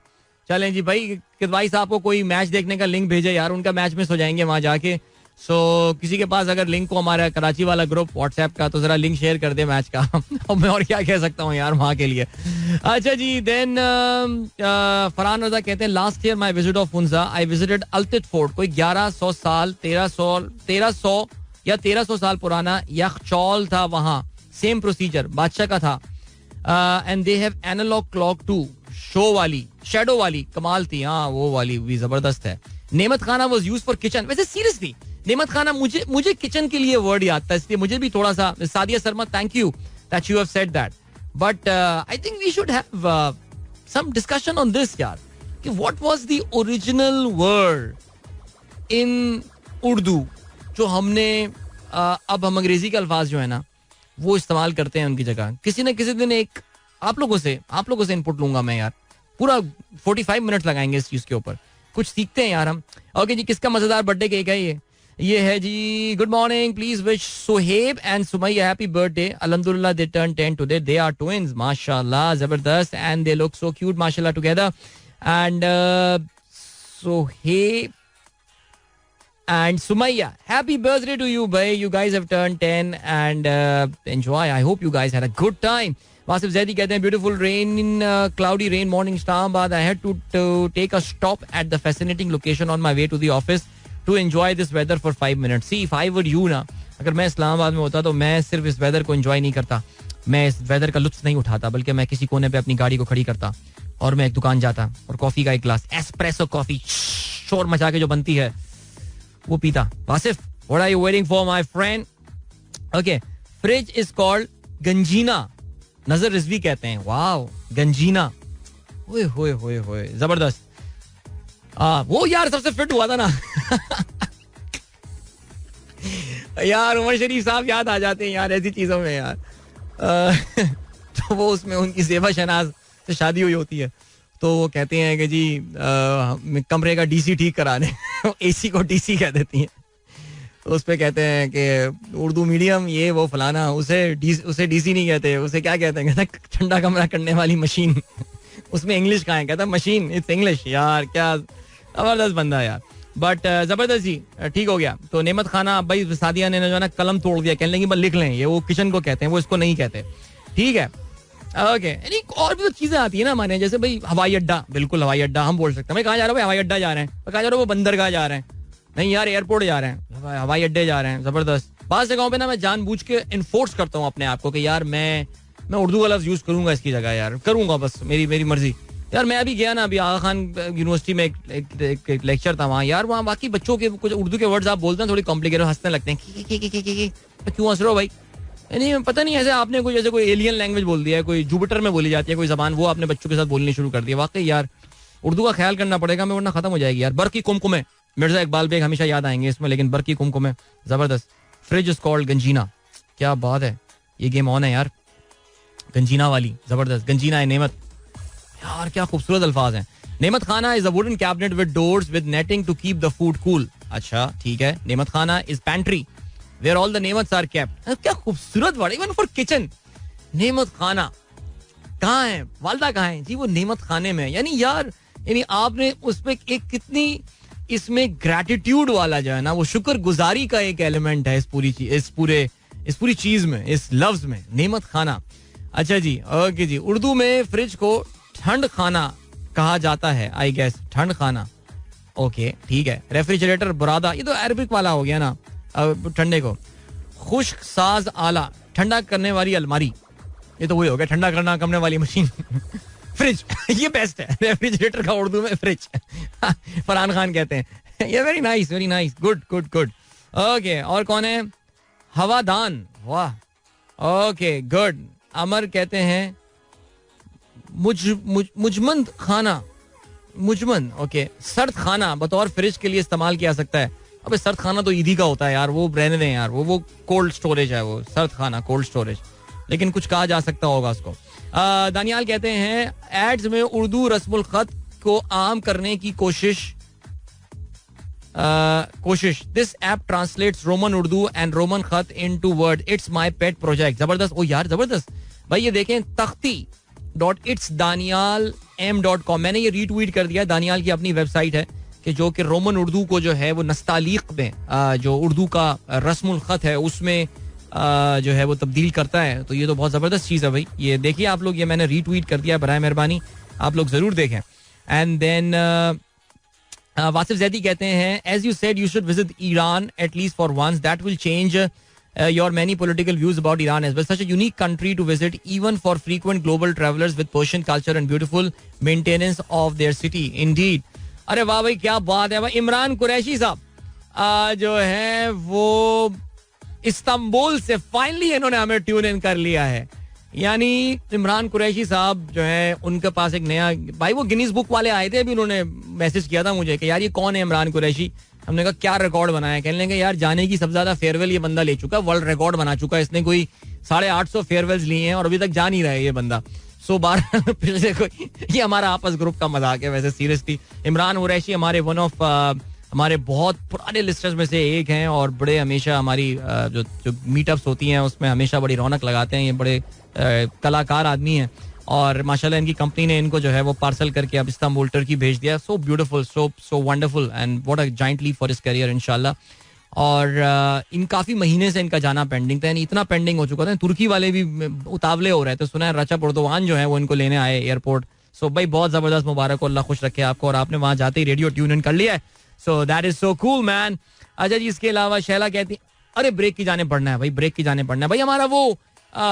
S1: चलें जी भाई, किदवाई साहब को कोई मैच देखने का लिंक भेजे यार, उनका मैच मिस हो जाएंगे वहां जाके. सो किसी के पास अगर लिंक हो हमारा कराची वाला ग्रुप व्हाट्सएप का, तो जरा लिंक शेयर कर दे मैच का. और मैं और क्या कह सकता हूँ यार वहाँ के लिए. अच्छा जी, देन फरहान रजा कहते हैं last year my visit of Hunza I visited Altit fort. कोई 1100 साल 1300 या 1300 साल पुराना यखचौल था वहाँ. सेम प्रोसीजर बादशाह का था. And they have analogue clock too, show वाली शेडो वाली कमाल थी. हाँ वो वाली भी जबरदस्त है. नेमत खाना वाज यूज्ड फॉर किचन. वैसे सीरियसली नेमत खाना मुझे किचन के लिए वर्ड याद था, इसलिए मुझे भी थोड़ा सा. Sadia Sharma thank you that you have said that. But I think we should have some discussion on this यार, कि what was the original word in Urdu जो हमने अब हम अंग्रेजी के अल्फाज जो है ना वो इस्तेमाल करते हैं उनकी जगह. किसी न किसी दिन एक आप लोगों से इनपुट लूंगा मैं यार. पूरा 45 मिनट लगाएंगे इस चीज के ऊपर, कुछ सीखते हैं यार हम. ओके जी, किसका मजेदार बर्थडे केक है ये है जी. Good morning, please wish Suhaib and Sumaiya happy birthday. अल्हम्दुलिल्लाह they turn 10 today. They are twins माशाल्लाह, जबरदस्त, and they look so cute माशाल्लाह together. And Suhaib and Sumaya, happy birthday to you, bhai. You guys have turned 10 and enjoy. I hope you guys had a good time. Wasif Zaidi कहते हैं beautiful rain in cloudy rain morning Islamabad. I had to take a stop at the fascinating location on my way to the office to enjoy this weather for 5 minutes. See, if I were you ना, अगर मैं इस्लामाबाद में होता तो मैं सिर्फ इस weather को एंजॉय नहीं करता, मैं इस वेदर का लुत्फ नहीं उठाता, बल्कि मैं किसी कोने पे अपनी गाड़ी को खड़ी करता और मैं एक दुकान जाता और कॉफी का एक ग्लास एस्प्रेसो कॉफी शोर मचा के जो बनती है वो पीता. Wasif, what are you waiting for my friend? Okay, fridge is called गंजीना. नजर रिजवी कहते हैं. वाओ गंजीना, ओए होए होए होए जबरदस्त. वो यार सबसे फिट हुआ था ना यार उमर शरीफ साहब याद आ जाते हैं यार ऐसी चीजों में यार. तो वो उसमें उनकी ज़ेबा शहनाज से शादी हुई होती है, तो वो कहते हैं कि जी कमरे का डीसी ठीक कराने एसी को डीसी कह देती हैं. तो उस पे कहते हैं कि उर्दू मीडियम ये वो फलाना, उसे डीसी नहीं कहते, उसे क्या कहते हैं, कहते हैं ठंडा कमरा करने वाली मशीन. उसमें इंग्लिश कहाँ है, कहता है मशीन, इट्स इंग्लिश. यार क्या जबरदस्त बंदा यार. बट जबरदस्त जी, ठीक हो गया. तो नेमत खाना भाई सादिया ने जो है ना कलम तोड़ दिया, कहने लगी बस लिख लें, ये वो किचन को कहते हैं, वो इसको नहीं कहते. ठीक है ओके. और भी तो चीजें आती है ना हमारे, जैसे भाई हवाई अड्डा. बिल्कुल हवाई अड्डा हम बोल सकते हैं. भाई कहाँ जा रहे हो, भाई हवाई अड्डा जा रहे हैं. कहाँ जा रहे हो, वो बंदरगाह जा रहे हैं. नहीं यार एयरपोर्ट जा रहे हैं, हवाई अड्डे जा रहे हैं. जबरदस्त. बात जगहों पे ना मैं जानबूझ के इन्फोर्स करता हूँ अपने आप को कि यार मैं उर्दू का लफ्ज यूज करूंगा इसकी जगह, यार करूंगा, बस मेरी मर्जी. यार मैं अभी गया ना, अभी आगा खान यूनिवर्सिटी में एक लेक्चर था वहाँ. यार वहाँ बाकी बच्चों के कुछ उर्दू के वर्ड्स आप बोलते हैं थोड़ी कॉम्प्लिकेटेड, हंसने लगते हैं. क्यों हंस रहे हो भाई, नहीं पता नहीं, ऐसे आपने कोई एलियन लैंग्वेज बोल दिया है, कोई जुपिटर में बोली जाती है कोई जबान, वो आपने बच्चों के साथ बोलनी शुरू कर दिया. वाकई यार उर्दू का ख्याल करना पड़ेगा, मैं वरना खत्म हो जाएगी यार. बर्की कुमकुमे, मिर्जा इकबाल बेग हमेशा याद आएंगे इसमें, लेकिन बर्की कुमकुमे जबरदस्त. फ्रिज इज कॉल्ड गंजीना, क्या बात है, ये गेम ऑन है यार. गंजीना वाली जबरदस्त. गंजीना है नेमत, यार क्या खूबसूरत अल्फाज हैं. Nemat khana is a wooden cabinet with doors with netting to keep the food cool. अच्छा ठीक है. Nemat khana is pantry where all the nemats are kept. क्या खूबसूरत वर्ड, इवन फॉर किचन. नेमत खाना कहाँ है, वालदा कहाँ है जी, वो नेमत खाने में. यानी यार, यानी आपने उस पे एक कितनी इसमें ग्रेटिट्यूड वाला जो है ना, वो शुक्रगुजारी का एक एलिमेंट है इस पूरी चीज में, इस लफ्ज में, नेमत खाना. अच्छा जी, ओके जी. उर्दू में फ्रिज को ठंड खाना कहा जाता है, आई गेस. ठंड खाना, ओके ठीक है. रेफ्रिजरेटर बुरादा, ये तो अरबिक वाला हो गया ना, ठंडे को. खुश्क साज आला, ठंडा करने वाली अलमारी, ये तो वही हो गया, ठंडा करने वाली मशीन. फ्रिज ये बेस्ट है. रेफ्रिजरेटर का उर्दू में फ्रिज. फरहान खान कहते हैं. ये very nice, very nice, good good good. Okay, और कौन है? हवादान, वाह, ओके गुड. अमर कहते हैं मुजमंद खाना, मुजमन, ओके. सर्द खाना बतौर फ्रिज के लिए इस्तेमाल किया सकता है. अबे सर्द खाना तो ईदी का होता है यार, वो रहने दें यार, वो कोल्ड स्टोरेज है, वो सर्द खाना कोल्ड स्टोरेज, लेकिन कुछ कहा जा सकता होगा उसको. दानियाल कहते हैं एड्स में उर्दू रस्मुल खत को आम करने की कोशिश. This app translates Roman Urdu and Roman khat into word. It's my pet project. जबरदस्त. ओ यार जबरदस्त भाई, ये देखें takhti.itsdanialm.com, मैंने ये रीट्वीट कर दिया. दानियाल की अपनी वेबसाइट है कि जो कि रोमन उर्दू को जो है वो नस्तालीक में जो उर्दू का रस्मुल खत है उसमें जो है वो तब्दील करता है. तो ये तो बहुत जबरदस्त चीज है भाई. ये देखिए आप लोग, ये मैंने रीट्वीट कर दिया, बराए मेहरबानी आप लोग जरूर देखें. एंड देन वासिफ जैदी कहते हैं as you said you should visit Iran at least for once, that will change your many political views about Iran as well. Such a unique country to visit even for frequent global travelers with Persian culture and beautiful maintenance of their city. Indeed. अरे वाह भाई, क्या बात है भाई. इमरान कुरैशी साहब जो है वो इस्तांबुल से फाइनली इन्होंने हमें ट्यून इन कर लिया है. यानी इमरान कुरैशी साहब जो है, उनके पास एक नया भाई, वो गिनीज बुक वाले आए थे अभी, उन्होंने मैसेज किया था मुझे कि यार ये कौन है इमरान कुरैशी. हमने कहा क्या रिकॉर्ड बनाया. कहने लगे यार जाने की सबसे ज्यादा फेयरवेल ये बंदा ले चुका है, वर्ल्ड रिकॉर्ड बना चुका है इसने. कोई 850 फेयरवेल्स लिए हैं और अभी तक जा नहीं रहा है ये बंदा. सो 12 पिछले कोई, ये हमारा आपस ग्रुप का मजाक है वैसे सीरियसली. इमरान कुरैशी हमारे वन ऑफ हमारे बहुत पुराने लिस्टर्स में से एक हैं और बड़े हमेशा हमारी जो मीटअप्स होती हैं उसमें हमेशा बड़ी रौनक लगाते हैं. ये बड़े कलाकार आदमी हैं और माशाल्लाह इनकी कंपनी ने इनको जो है वो पार्सल करके अब इस्तांबुल टर्की भेज दिया. So beautiful, so wonderful and what a giant leap for his career इंशाल्लाह. और इन काफी महीने से इनका जाना पेंडिंग था, इतना पेंडिंग हो चुका था. तुर्की वाले भी उतावले हो रहे थे. सुना है रचा पुर्दवान जो है वो इनको लेने आए एयरपोर्ट. सो भाई बहुत जबरदस्त, मुबारक हो, अल्लाह खुश रखे आपको. और आपने वहां जाते ही रेडियो ट्यून इन कर लिया है. So that is so cool man. अच्छा जी, इसके अलावा शैला कहती अरे ब्रेक की जाने पड़ना है भाई, ब्रेक की जाने पड़ना है भाई. हमारा वो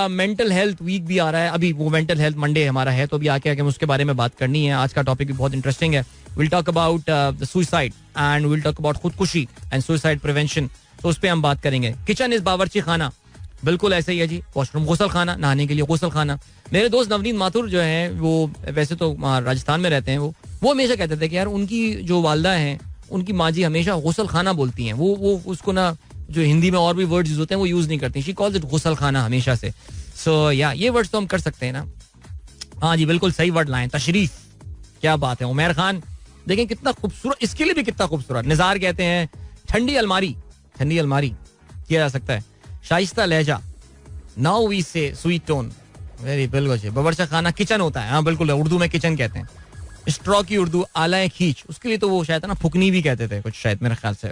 S1: मेंटल हेल्थ वीक भी आ रहा है अभी, वो मेंटल हेल्थ मंडे हमारा है, तो अभी आके उसके बारे में बात करनी है. आज का टॉपिक भी बहुत इंटरेस्टिंग है. Will talk about the suicide and will talk about खुदकुशी एंड सुसाइड प्रिवेंशन. तो उस पर हम बात करेंगे. किचन इज बावर्ची खाना, बिल्कुल ऐसे ही है जी. वॉशरूम गुसल खाना, नहाने के लिए गुसल खाना. मेरे दोस्त नवनीत माथुर जो है वो वैसे तो राजस्थान में रहते हैं, वो हमेशा कहते थे कि यार उनकी जो वालदा हैं, उनकी माँ जी हमेशा गुसल खाना बोलती हैं. वो उसको ना, जो हिंदी में और भी वर्ड्स यूज होते हैं वो यूज नहीं करती. शी कॉल्स इट गुसल खाना हमेशा से. सो या ये वर्ड्स तो हम कर सकते हैं ना. हाँ जी बिल्कुल सही वर्ड लाएं. तशरीफ, क्या बात है. उमर खान देखें कितना खूबसूरत, इसके लिए भी कितना खूबसूरत. निज़ार कहते हैं ठंडी अलमारी, ठंडी अलमारी किया जा सकता है. शाइस्ता लहजा, नाउ वी से स्वीट टोन, वेरी बिल्कुल. बावर्ची खाना किचन होता है, हाँ बिल्कुल, उर्दू में किचन कहते हैं. स्ट्रॉ की उर्दू आलाए खींच, उसके लिए तो वो शायद ना फुकनी भी कहते थे कुछ, शायद मेरे ख्याल से.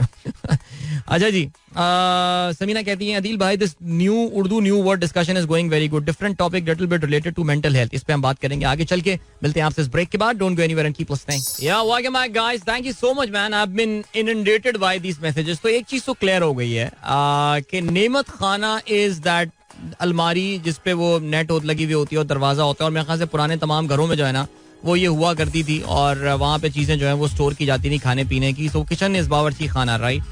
S1: अच्छा जी, समीना कहती है अदील भाई this new Urdu new word discussion is going very good. Different topic little bit related to mental health. इस पे हम बात करेंगे आगे चल के. मिलते हैं आपसे इस ब्रेक के बाद. Don't go anywhere and keep listening. Yeah welcome back guys, thank you so much man. I have been inundated by these messages. तो एक चीज तो क्लियर हो गई है कि नेमत खाना इज दैट अलमारी जिसपे वो नेट लगी हुई होती है और दरवाजा होता है. और मेरे ख्याल से पुराने तमाम घरों में जो है ना वो ये हुआ करती थी और वहाँ पे चीज़ें जो है वो स्टोर की जाती थी खाने पीने की. सो किचन इज बावर्ची खाना, right.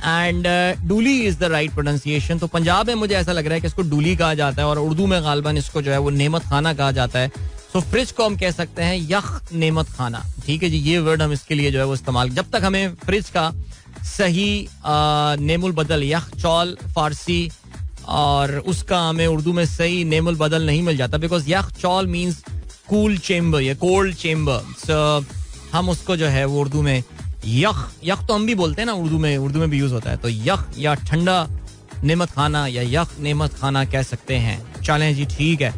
S1: And duly is the right pronunciation. तो पंजाब में मुझे ऐसा लग रहा है कि इसको डूली कहा जाता है और उर्दू में गालबन इसको जो है वो नेमत खाना कहा जाता है. तो फ्रिज को हम कह सकते हैं यख नेमत खाना. ठीक है जी, ये वर्ड हम इसके लिए जो है वो इस्तेमाल, जब तक हमें फ्रिज का सही नेमुल बदल यख चौल फारसी और उसका हमें उर्दू में सही नेमुल बदल नहीं मिल जाता, बिकॉज यख चौल मीन्स कूल चेम्बर या कोल्ड चेम्बर. सो हम उसको जो है वो उर्दू में यख तो हम भी बोलते हैं ना, उर्दू में भी यूज होता है. तो यख या ठंडा नेमत खाना या यख नेमत खाना कह सकते हैं. चलें जी, ठीक है.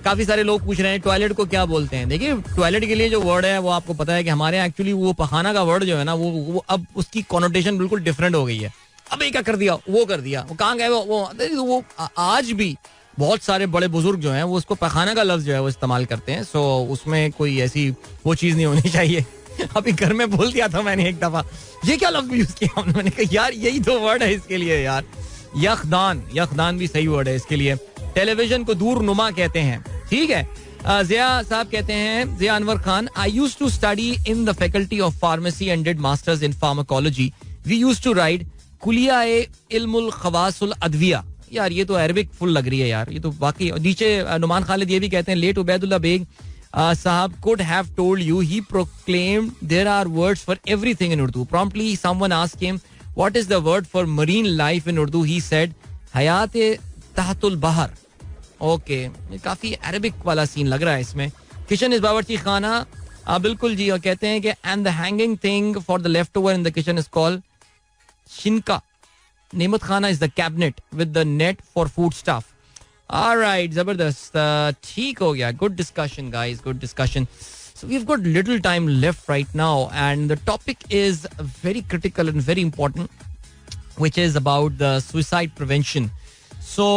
S1: काफी सारे लोग पूछ रहे हैं टॉयलेट को क्या बोलते हैं. देखिए, टॉयलेट के लिए जो वर्ड है वो आपको पता है कि हमारे यहाँ एक्चुअली वो पखाना का वर्ड जो है ना वो अब उसकी कॉनोटेशन बिल्कुल डिफरेंट हो गई है. अब क्या कर दिया, वो कर दिया, वो कहाँ गए, वो आज भी बहुत सारे बड़े बुजुर्ग जो हैं वो उसको पखाना का लफ्ज जो है वो इस्तेमाल करते हैं. सो उसमें कोई ऐसी वो चीज नहीं होनी चाहिए. अभी घर में बोल दिया था मैंने एक दफा, ये क्या लफ्ज यूज किया हमने, मैंने कहा यार यही तो वर्ड है इसके लिए यार. यखदान भी सही वर्ड है इसके लिए. टेलीविजन को दूर नुमा कहते हैं. ठीक है. जिया साहब कहते हैं, Zia Anwar Khan, I used to study in the faculty of pharmacy and did masters in pharmacology. We used to write कुलिया इल्मुल खवासुल अदविया. यार ये तो अरबिक फुल लग रही है यार, ये तो वाकई. नीचे नुमान खालिद ये भी कहते हैं, लेट उबैदुल्ला बेग साहब could have told you he proclaimed there are words for everything in Urdu. Promptly someone asked him what is the word for marine life in Urdu. He said hayat tahtul bahar. Okay, काफी Arabic वाला scene लग रहा है इसमें. Kitchen is बावर्ची खाना, बिल्कुल जी. और कहते हैं कि and the hanging thing for the leftover in the kitchen is called शिनका. नेमत खाना is the cabinet with the net for food stuff. Alright, जबरदस्त. ठीक हो गया. Good discussion guys, good discussion. So we've got little time left right now and the topic is very critical and very important, which is about the suicide prevention. So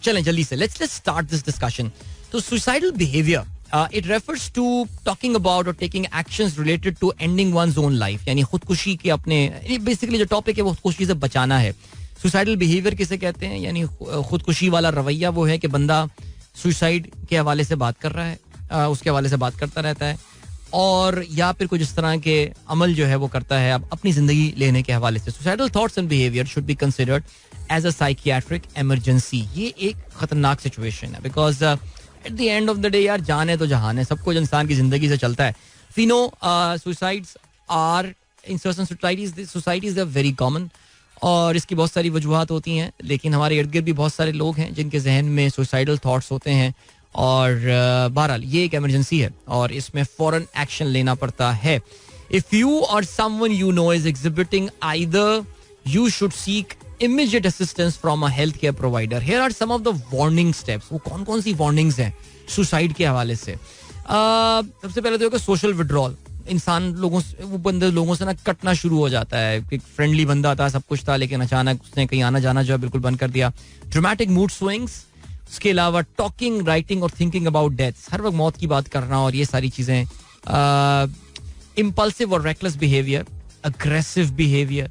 S1: चलें जल्दी से let's start this discussion. So suicidal behavior, it refers to talking about or taking actions related to ending one's own life. यानी खुदकुशी के अपने, basically जो topic है वो खुदकुशी से बचाना है. सुसाइडल बिहेवियर किसे कहते हैं, यानी खुदकुशी वाला रवैया वो है कि बंदा सुसाइड के हवाले से बात कर रहा है, उसके हवाले से बात करता रहता है, और या फिर कुछ इस तरह के अमल जो है वो करता है अपनी जिंदगी लेने के हवाले से. Suicidal thoughts and behaviour should be considered as a psychiatric emergency. ये एक खतरनाक सिचुएशन है, because at the end of the day यार जान है तो जहान है, सब कुछ इंसान की जिंदगी से चलता है. We know suicides are in certain societies are very common, और इसकी बहुत सारी वजूहात होती हैं, लेकिन हमारे इर्द गिर्द भी बहुत सारे लोग हैं जिनके जहन में सुसाइडल थॉट्स होते हैं. और बहरहाल ये एक इमरजेंसी है और इसमें फौरन एक्शन लेना पड़ता है. इफ यू और someone you know is exhibiting either, you should seek immediate assistance from a health care provider. Here are some of the warning steps. वो कौन कौन सी वार्निंग्स हैं सुसाइड के हवाले से. सबसे पहले तो होगा सोशल विड्रॉल. इंसान लोगों से ना कटना शुरू हो जाता है. एक फ्रेंडली बंदा था, सब कुछ था, लेकिन अचानक उसने कहीं आना जाना जो है बिल्कुल बंद कर दिया. Dramatic mood swings. उसके अलावा टॉकिंग, राइटिंग और थिंकिंग अबाउट डेथ, हर वक्त मौत की बात करना और ये सारी चीजें. इम्पल्सिव और reckless behaviour, aggressive behaviour,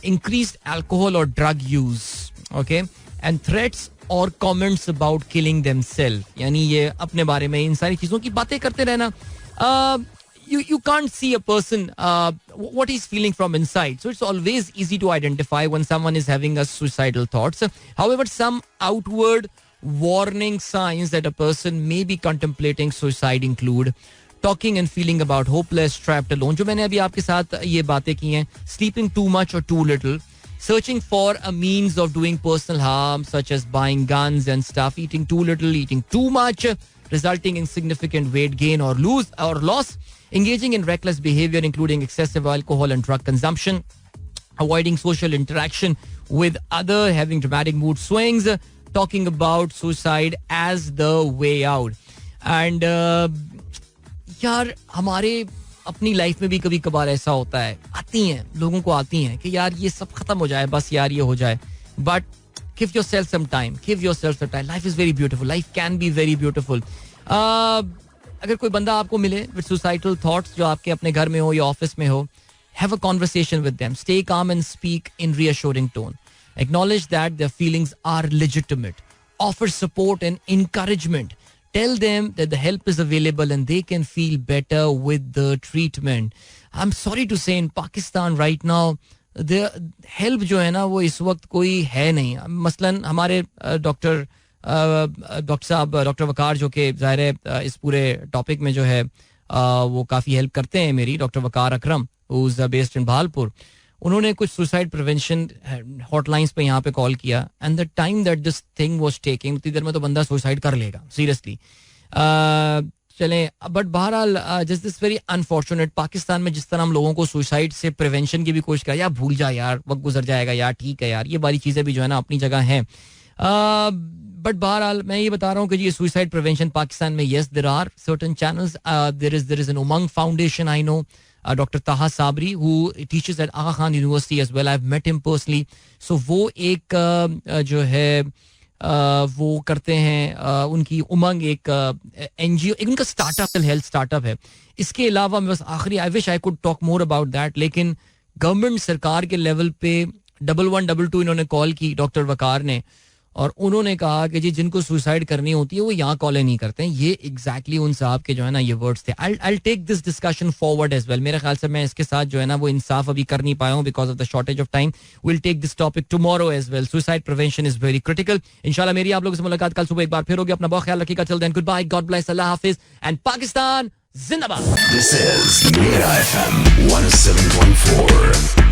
S1: increased alcohol और drug use, okay, and threats और कमेंट्स अबाउट किलिंग देमसेल्फ. यानी ये अपने बारे में इन सारी चीजों की बातें करते रहना. You can't see a person what he's feeling from inside, so it's always easy to identify when someone is having a suicidal thoughts. However, some outward warning signs that a person may be contemplating suicide include talking and feeling about hopeless, trapped, alone, जो मैंने अभी आपके साथ ये बातें की हैं, sleeping too much or too little, searching for a means of doing personal harm such as buying guns and stuff, eating too little, eating too much, resulting in significant weight gain or loss, engaging in reckless behavior including excessive alcohol and drug consumption, avoiding social interaction with other, having dramatic mood swings, talking about suicide as the way out. And यार हमारे अपनी life में भी कभी कभार ऐसा होता है, आती हैं लोगों को, आती हैं कि यार ये सब खत्म हो जाए, बस यार ये हो जाए. But give yourself some time, give yourself some time. Life is very beautiful, life can be very beautiful. अगर कोई बंदा आपको मिले with suicidal thoughts जो आपके अपने घर में हो या ऑफिस में हो, have a conversation with them, stay calm and speak in reassuring tone, acknowledge that their feelings are legitimate, offer support and encouragement, tell them that the help is available and they can feel better with the treatment. I'm sorry to say in Pakistan right now help जो है ना वो इस वक्त कोई है नहीं. मसलन हमारे डॉक्टर डॉक्टर साहब, डॉक्टर वकार, जो कि ज़ाहिर है इस पूरे टॉपिक में जो है वो काफ़ी हेल्प करते हैं मेरी, doctor Waqar Akram, who is based in Bhalpur. उन्होंने कुछ सुसाइड प्रिवेंशन हॉटलाइंस पे यहाँ पे कॉल किया, and the time that this thing was taking, उतनी देर में तो बंदा सुसाइड कर लेगा सीरियसली. चलें, बट बहरहाल just this very unfortunate. Pakistan में जिस तरह हम लोगों को सुसाइड से प्रिवेंशन की भी कोशिश करा, यार भूल जा यार, वक्त गुजर जाएगा यार, ठीक है यार, ये बारी चीज़ें भी जो है ना अपनी जगह हैं. बट बहरहाल मैं ये बता रहा हूँ कि ये सुसाइड प्रिवेंशन पाकिस्तान में, yes there are certain channels, there is an Umang foundation, I know doctor Taha Sabri who teaches at Aga Khan University as well. I've met him personally. So वो एक जो है वो करते हैं, उनकी उमंग एक एनजीओ, एक उनका स्टार्टअप, हेल्थ स्टार्टअप है. इसके अलावा मैं बस आखिरी, I wish I could talk more about that, लेकिन गवर्नमेंट सरकार के लेवल पे 1122 इन्होंने कॉल की डॉक्टर वकार ने, और उन्होंने कहा कि जी जिनको सुसाइड करनी होती है वो यहाँ कॉल नहीं करते हैं. ये एग्जैक्टली उन साहब के जो है ना ये वर्ड्स थे. I'll take this discussion forward as well. मेरे ख्याल से मैं इसके साथ जो है ना वो इंसाफ अभी कर नहीं पाया हूँ because of the shortage of time. We'll take this topic tomorrow as well. Suicide prevention is very critical. इंशाल्लाह मेरी आप लोगों से मुलाकात कल सुबह एक बार फिर होगी. अपना बहुत ख्याल रखिएगा. Till then, goodbye, God bless, Allah Hafiz, and Pakistan Zindabad.
S2: This is Mira FM 107.4.